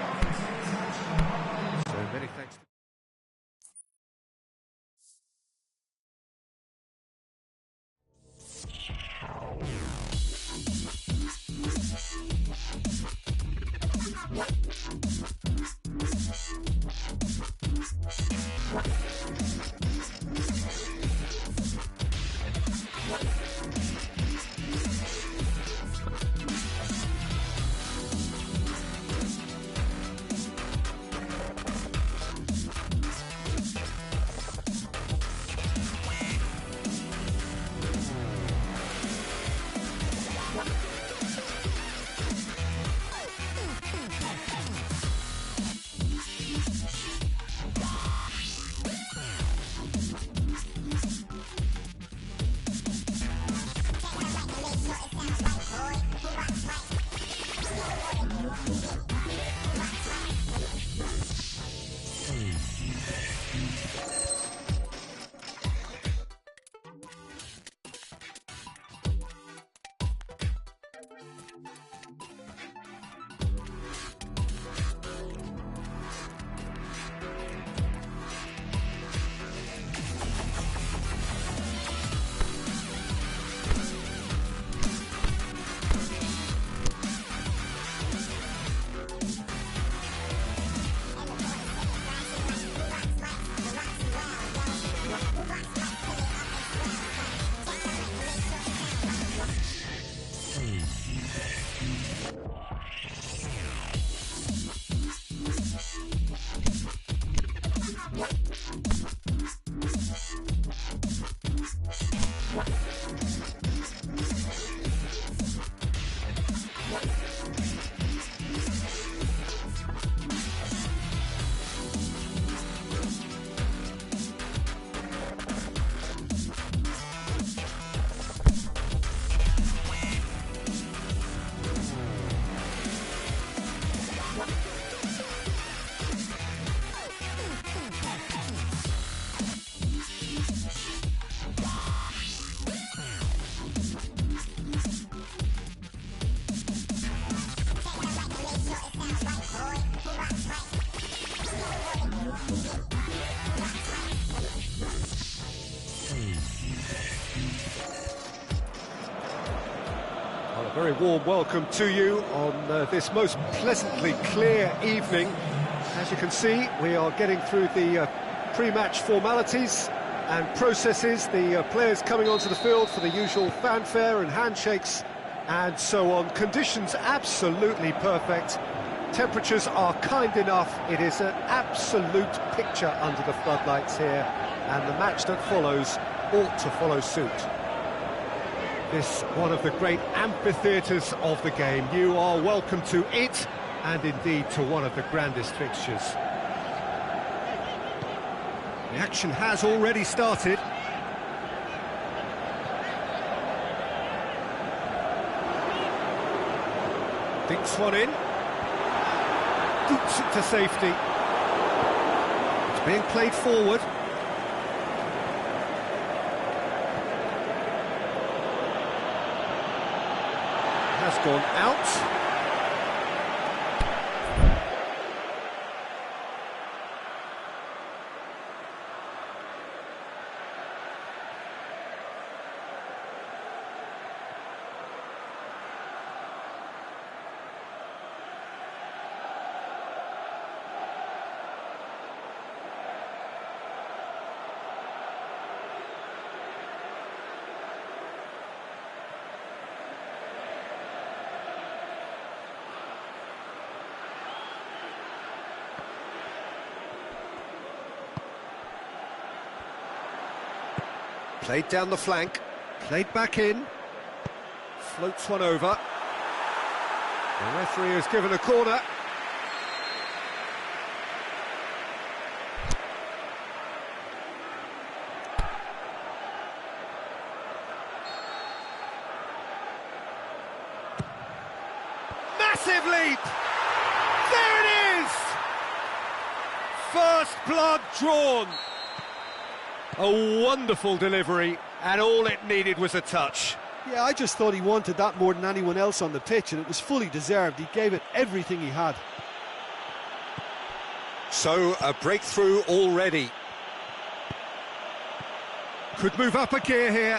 [SPEAKER 1] Well, a very warm welcome to you on this most pleasantly clear evening. As you can see, we are getting through the pre-match formalities and processes, the players coming onto the field for the usual fanfare and handshakes and so on. Conditions absolutely perfect. Temperatures are kind enough. It is an absolute picture under the floodlights here, and the match that follows ought to follow suit. This one of the great amphitheatres of the game. You are welcome to it, and indeed to one of the grandest fixtures. The action has already started. Dinks one in. Boots it to safety. It's being played forward. Has gone out. Played down the flank, played back in, floats one over. The referee has given a corner. Massive leap! There it is! First blood drawn. A wonderful delivery, and all it needed was a touch.
[SPEAKER 2] Yeah, I just thought he wanted that more than anyone else on the pitch, and it was fully deserved. He gave it everything he had.
[SPEAKER 1] So, a breakthrough already. Could move up a gear here.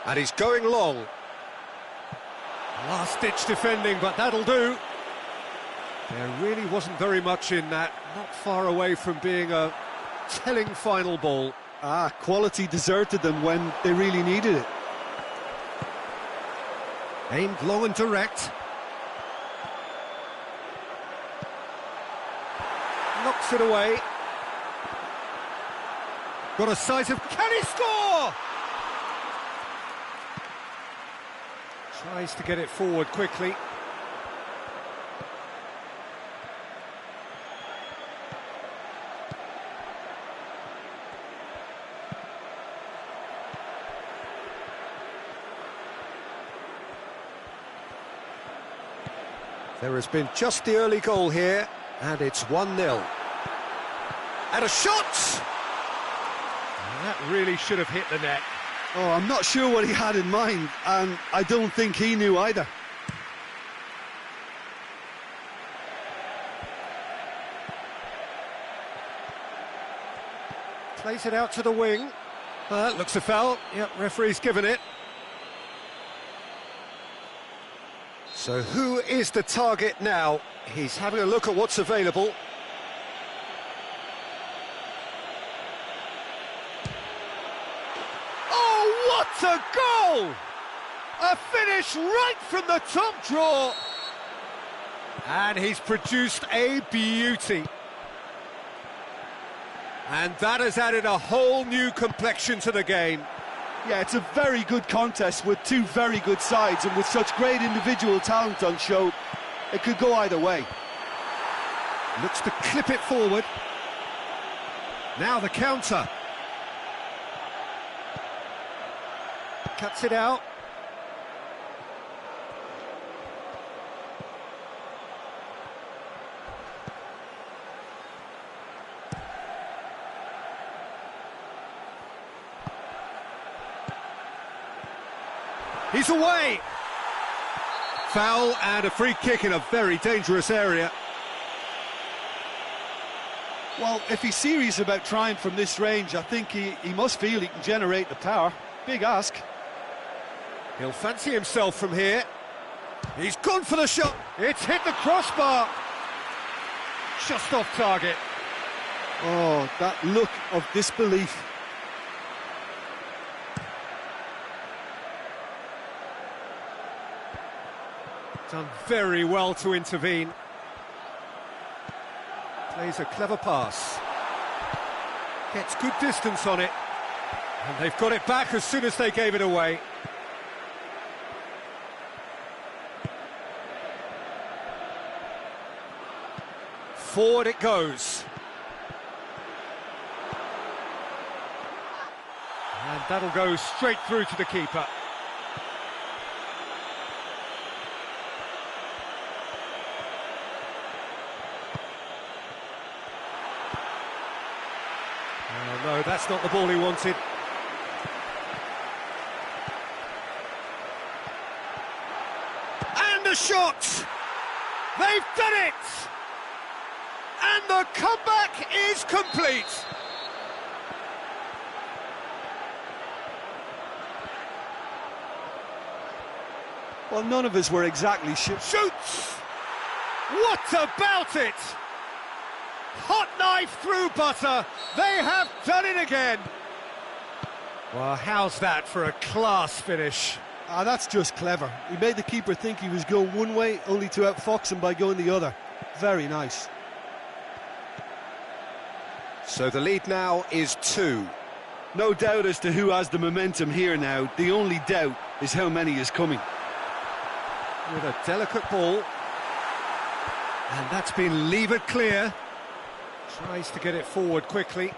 [SPEAKER 1] And he's going long. Last-ditch defending, but that'll do. There really wasn't very much in that. Not far away from being a telling final ball.
[SPEAKER 2] Quality deserted them when they really needed it.
[SPEAKER 1] Aimed long and direct. Knocks it away. Got a sight of... Can he score? Tries to get it forward quickly. There has been just the early goal here, and it's 1-0. And a shot! And that really should have hit the net.
[SPEAKER 2] Oh, I'm not sure what he had in mind, and I don't think he knew either.
[SPEAKER 1] Plays it out to the wing. Looks a foul. Yep, referee's given it. So who is the target now? He's having a look at what's available. Oh, what a goal! A finish right from the top draw. And he's produced a beauty. And that has added a whole new complexion to the game.
[SPEAKER 2] Yeah, it's a very good contest with two very good sides, and with such great individual talent on show, it could go either way.
[SPEAKER 1] Looks to clip it forward. Now the counter. Cuts it out. He's away! Foul and a free kick in a very dangerous area.
[SPEAKER 2] Well, if he's serious about trying from this range, I think he must feel he can generate the power. Big ask.
[SPEAKER 1] He'll fancy himself from here. He's gone for the shot. It's hit the crossbar. Just off target.
[SPEAKER 2] Oh, that look of disbelief.
[SPEAKER 1] Done very well to intervene. Plays a clever pass. Gets good distance on it. And they've got it back as soon as they gave it away. Forward it goes. And that'll go straight through to the keeper. Oh, no, that's not the ball he wanted. And a shot! They've done it! And the comeback is complete!
[SPEAKER 2] Well, none of us were exactly sure.
[SPEAKER 1] Shoots! What about it? Hot knife through butter. They have done it again. Well, how's that for a class finish?
[SPEAKER 2] Ah, that's just clever. He made the keeper think he was going one way, only to outfox him by going the other. Very nice.
[SPEAKER 1] So the lead now is 2.
[SPEAKER 2] No doubt as to who has the momentum here now. The only doubt is how many is coming.
[SPEAKER 1] With a delicate ball. And that's been levered clear. Tries to get it forward quickly.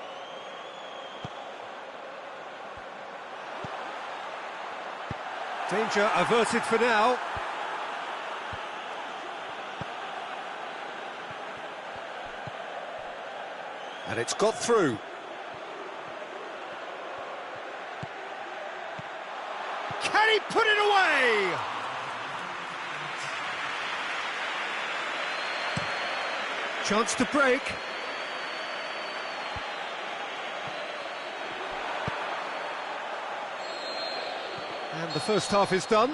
[SPEAKER 1] Danger averted for now. And it's got through. Can he put it away? Chance to break. And the first half is done.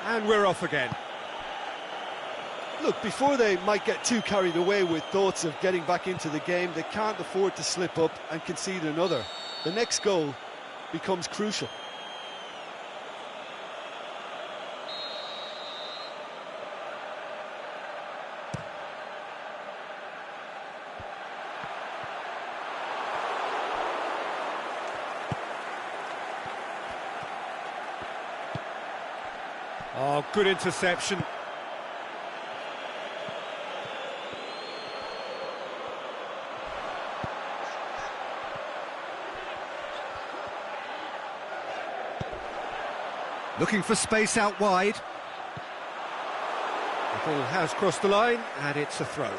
[SPEAKER 1] And we're off again.
[SPEAKER 2] Look, before they might get too carried away with thoughts of getting back into the game, they can't afford to slip up and concede another. The next goal becomes crucial.
[SPEAKER 1] Oh, good interception. Looking for space out wide. The ball has crossed the line, and it's a throw.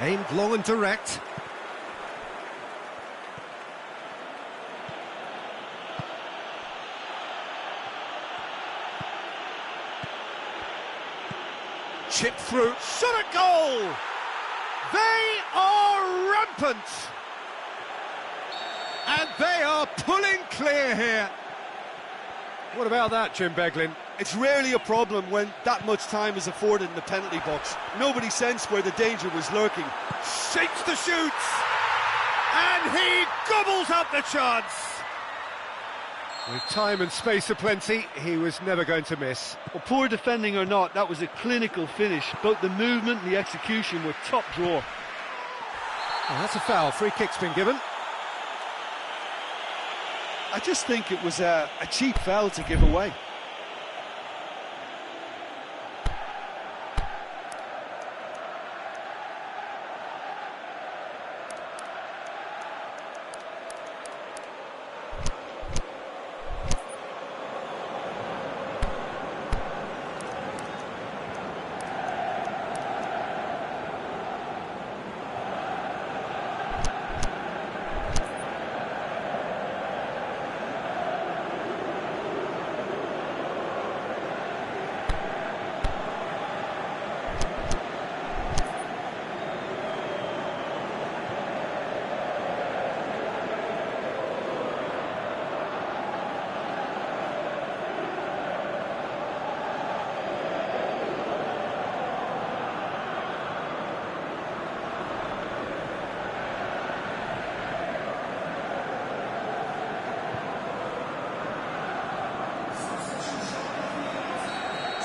[SPEAKER 1] Aimed long and direct. Chip through, shot at goal! They are rampant! And they are pulling clear here. What about that, Jim Beglin?
[SPEAKER 2] It's rarely a problem when that much time is afforded in the penalty box. Nobody sensed where the danger was lurking.
[SPEAKER 1] Shakes the shoots! And he gobbles up the chance! With time and space aplenty, he was never going to miss.
[SPEAKER 2] Well, poor defending or not, that was a clinical finish. Both the movement and the execution were top drawer.
[SPEAKER 1] Oh, that's a foul. Free kick's been given.
[SPEAKER 2] I just think it was a cheap foul to give away.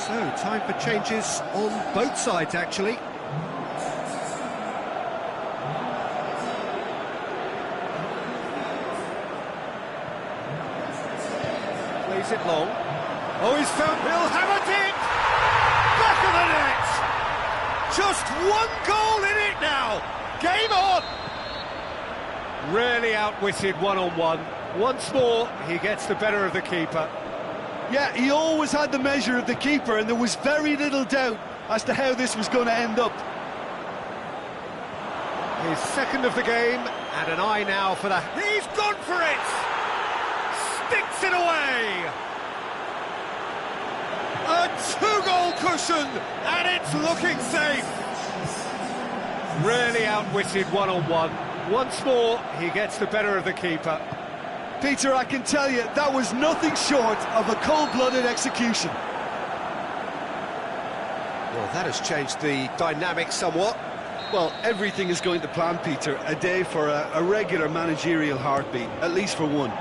[SPEAKER 1] So, time for changes on both sides, actually. Plays it long. Oh, he's found, he'll have it! Back of the net! Just one goal in it now! Game on! Rarely outwitted one-on-one. Once more, he gets the better of the keeper.
[SPEAKER 2] Yeah, he always had the measure of the keeper, and there was very little doubt as to how this was going to end up.
[SPEAKER 1] His second of the game, and an eye now for the... He's gone for it! Sticks it away! A two-goal cushion, and it's looking safe! Rarely outwitted one-on-one. Once more, he gets the better of the keeper.
[SPEAKER 2] Peter, I can tell you, that was nothing short of a cold-blooded execution.
[SPEAKER 1] Well, that has changed the dynamic somewhat.
[SPEAKER 2] Well, everything is going to plan, Peter. A day for a regular managerial heartbeat, at least for one.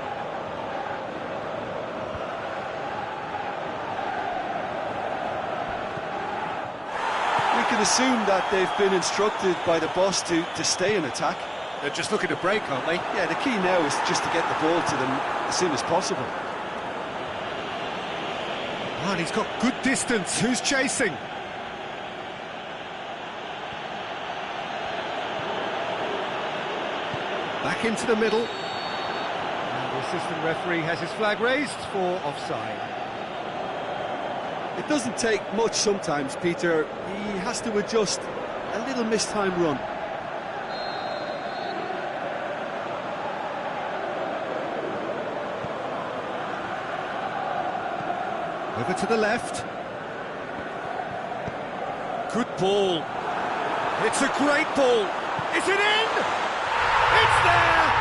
[SPEAKER 2] We can assume that they've been instructed by the boss to stay in attack.
[SPEAKER 1] They're just looking to break, aren't they?
[SPEAKER 2] Yeah, the key now is just to get the ball to them as soon as possible.
[SPEAKER 1] Oh, and he's got good distance. Who's chasing? Back into the middle. And the assistant referee has his flag raised for offside.
[SPEAKER 2] It doesn't take much sometimes, Peter. He has to adjust a little mistimed run.
[SPEAKER 1] Over to the left. Good ball. It's a great ball. Is it in? It's there!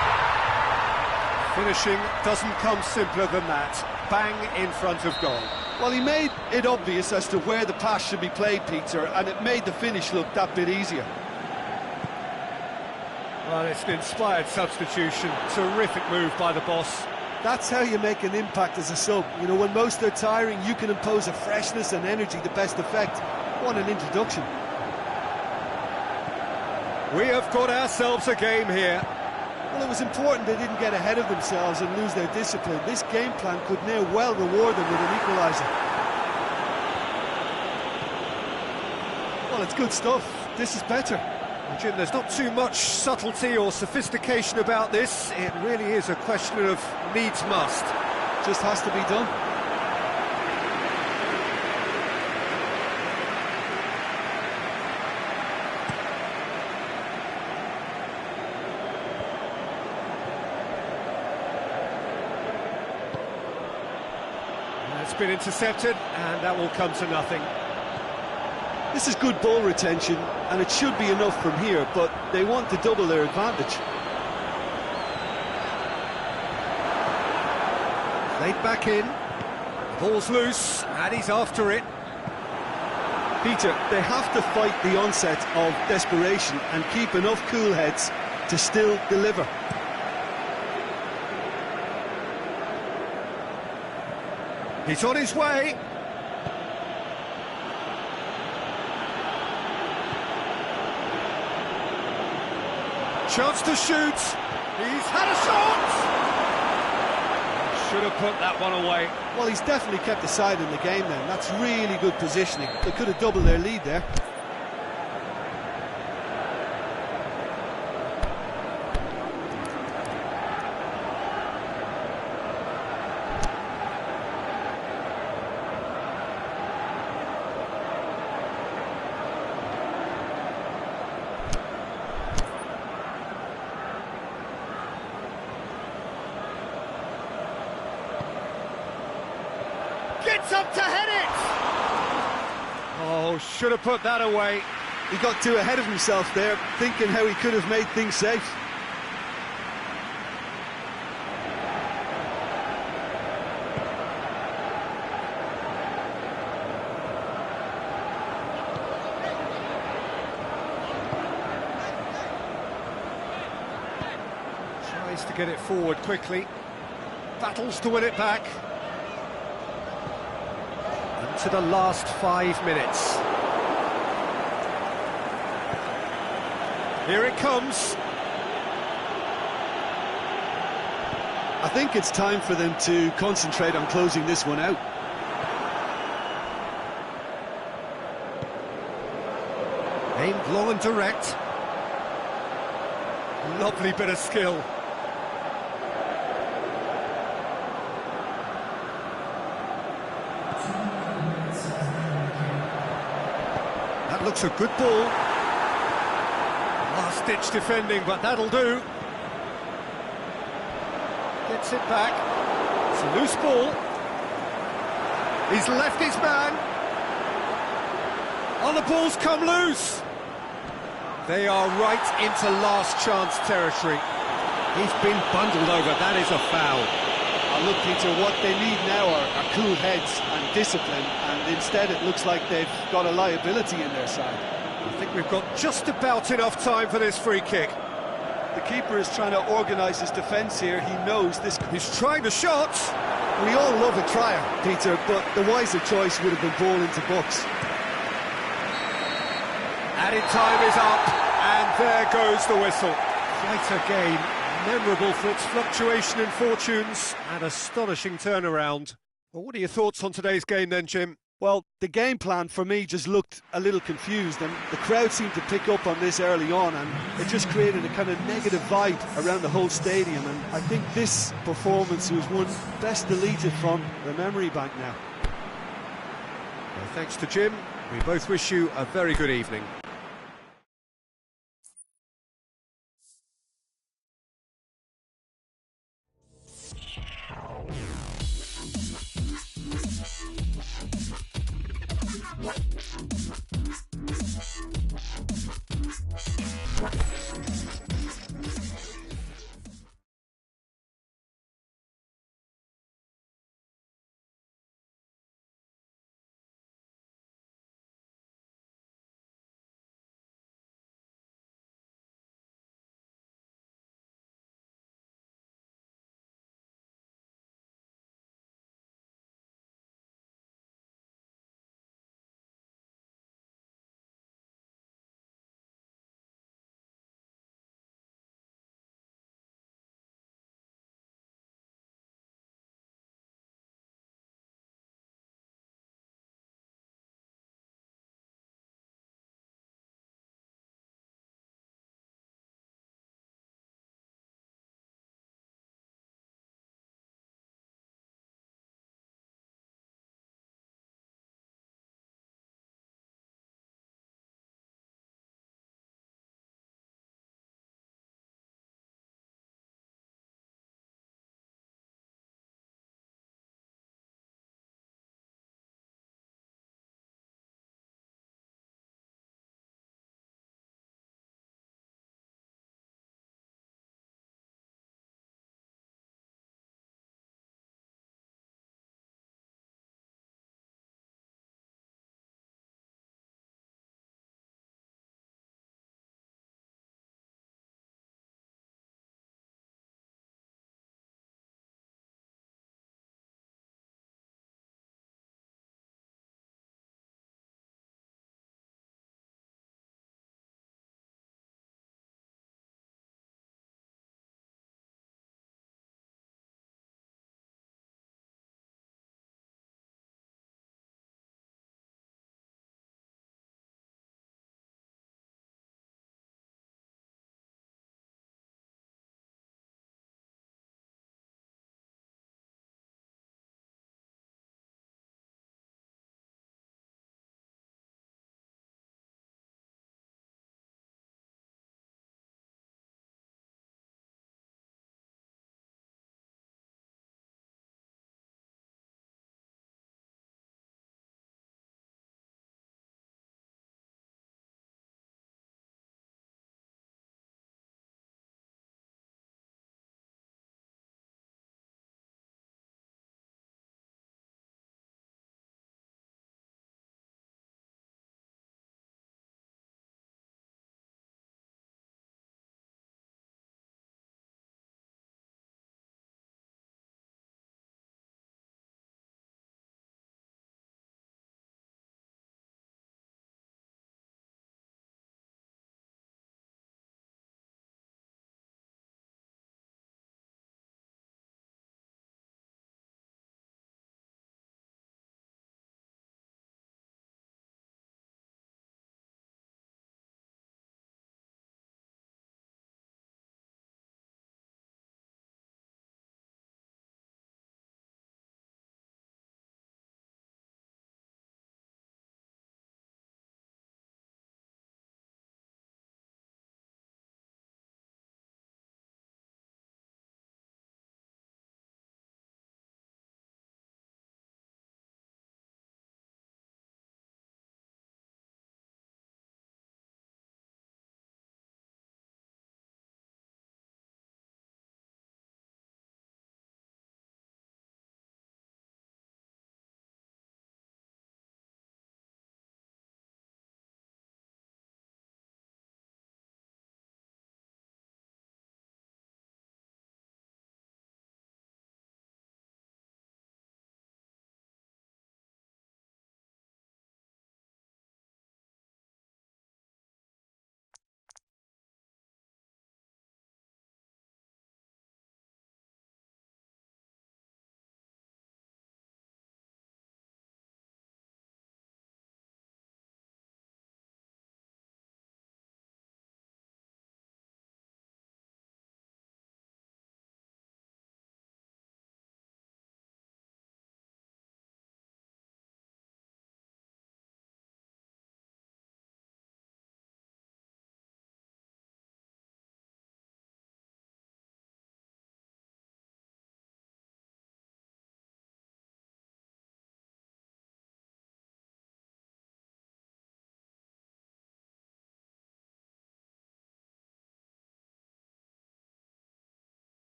[SPEAKER 1] Finishing doesn't come simpler than that. Bang in front of goal.
[SPEAKER 2] Well, he made it obvious as to where the pass should be played, Peter, and it made the finish look that bit easier.
[SPEAKER 1] Well, it's an inspired substitution. Terrific move by the boss.
[SPEAKER 2] That's how you make an impact as a sub. You know, when most are tiring, you can impose a freshness and energy to best effect. What an introduction.
[SPEAKER 1] We have got ourselves a game here.
[SPEAKER 2] Well, it was important they didn't get ahead of themselves and lose their discipline. This game plan could now well reward them with an equaliser. Well, it's good stuff. This is better.
[SPEAKER 1] Jim, there's not too much subtlety or sophistication about this. It really is a question of needs must.
[SPEAKER 2] Just has to be done. It's
[SPEAKER 1] been intercepted, and that will come to nothing.
[SPEAKER 2] This is good ball retention, and it should be enough from here, but they want to double their advantage.
[SPEAKER 1] Played back in, ball's loose, and he's after it.
[SPEAKER 2] Peter, they have to fight the onset of desperation and keep enough cool heads to still deliver.
[SPEAKER 1] He's on his way. Chance to shoot. He's had a shot. Should have put that one away.
[SPEAKER 2] Well, he's definitely kept the side in the game then. That's really good positioning. They could have doubled their lead there.
[SPEAKER 1] Gets up to head it! Oh, should have put that away.
[SPEAKER 2] He got too ahead of himself there, thinking how he could have made things safe.
[SPEAKER 1] Tries to get it forward quickly. Battles to win it back. To the last 5 minutes. Here it comes.
[SPEAKER 2] I think it's time for them to concentrate on closing this one out.
[SPEAKER 1] Aimed long and direct. Lovely bit of skill. That looks a good ball. Last-ditch defending, but that'll do. Gets it back. It's a loose ball. He's left his man. Oh, the ball's come loose. They are right into last chance territory. He's been bundled over. That is a foul.
[SPEAKER 2] Look, Peter, what they need now are cool heads and discipline, and instead it looks like they've got a liability in their side.
[SPEAKER 1] I think we've got just about enough time for this free kick.
[SPEAKER 2] The keeper is trying to organise his defence here. He knows this.
[SPEAKER 1] He's trying the shot.
[SPEAKER 2] We all love a trier, Peter, but the wiser choice would have been ball into box.
[SPEAKER 1] Added time is up, and there goes the whistle. Quite a game. Memorable for its fluctuation in fortunes and astonishing turnaround. Well, what are your thoughts on today's game then, Jim?
[SPEAKER 2] Well, the game plan for me just looked a little confused, and the crowd seemed to pick up on this early on, and it just created a kind of negative vibe around the whole stadium, and I think this performance was one best deleted from the memory bank now.
[SPEAKER 1] Well, thanks to Jim. We both wish you a very good evening. What?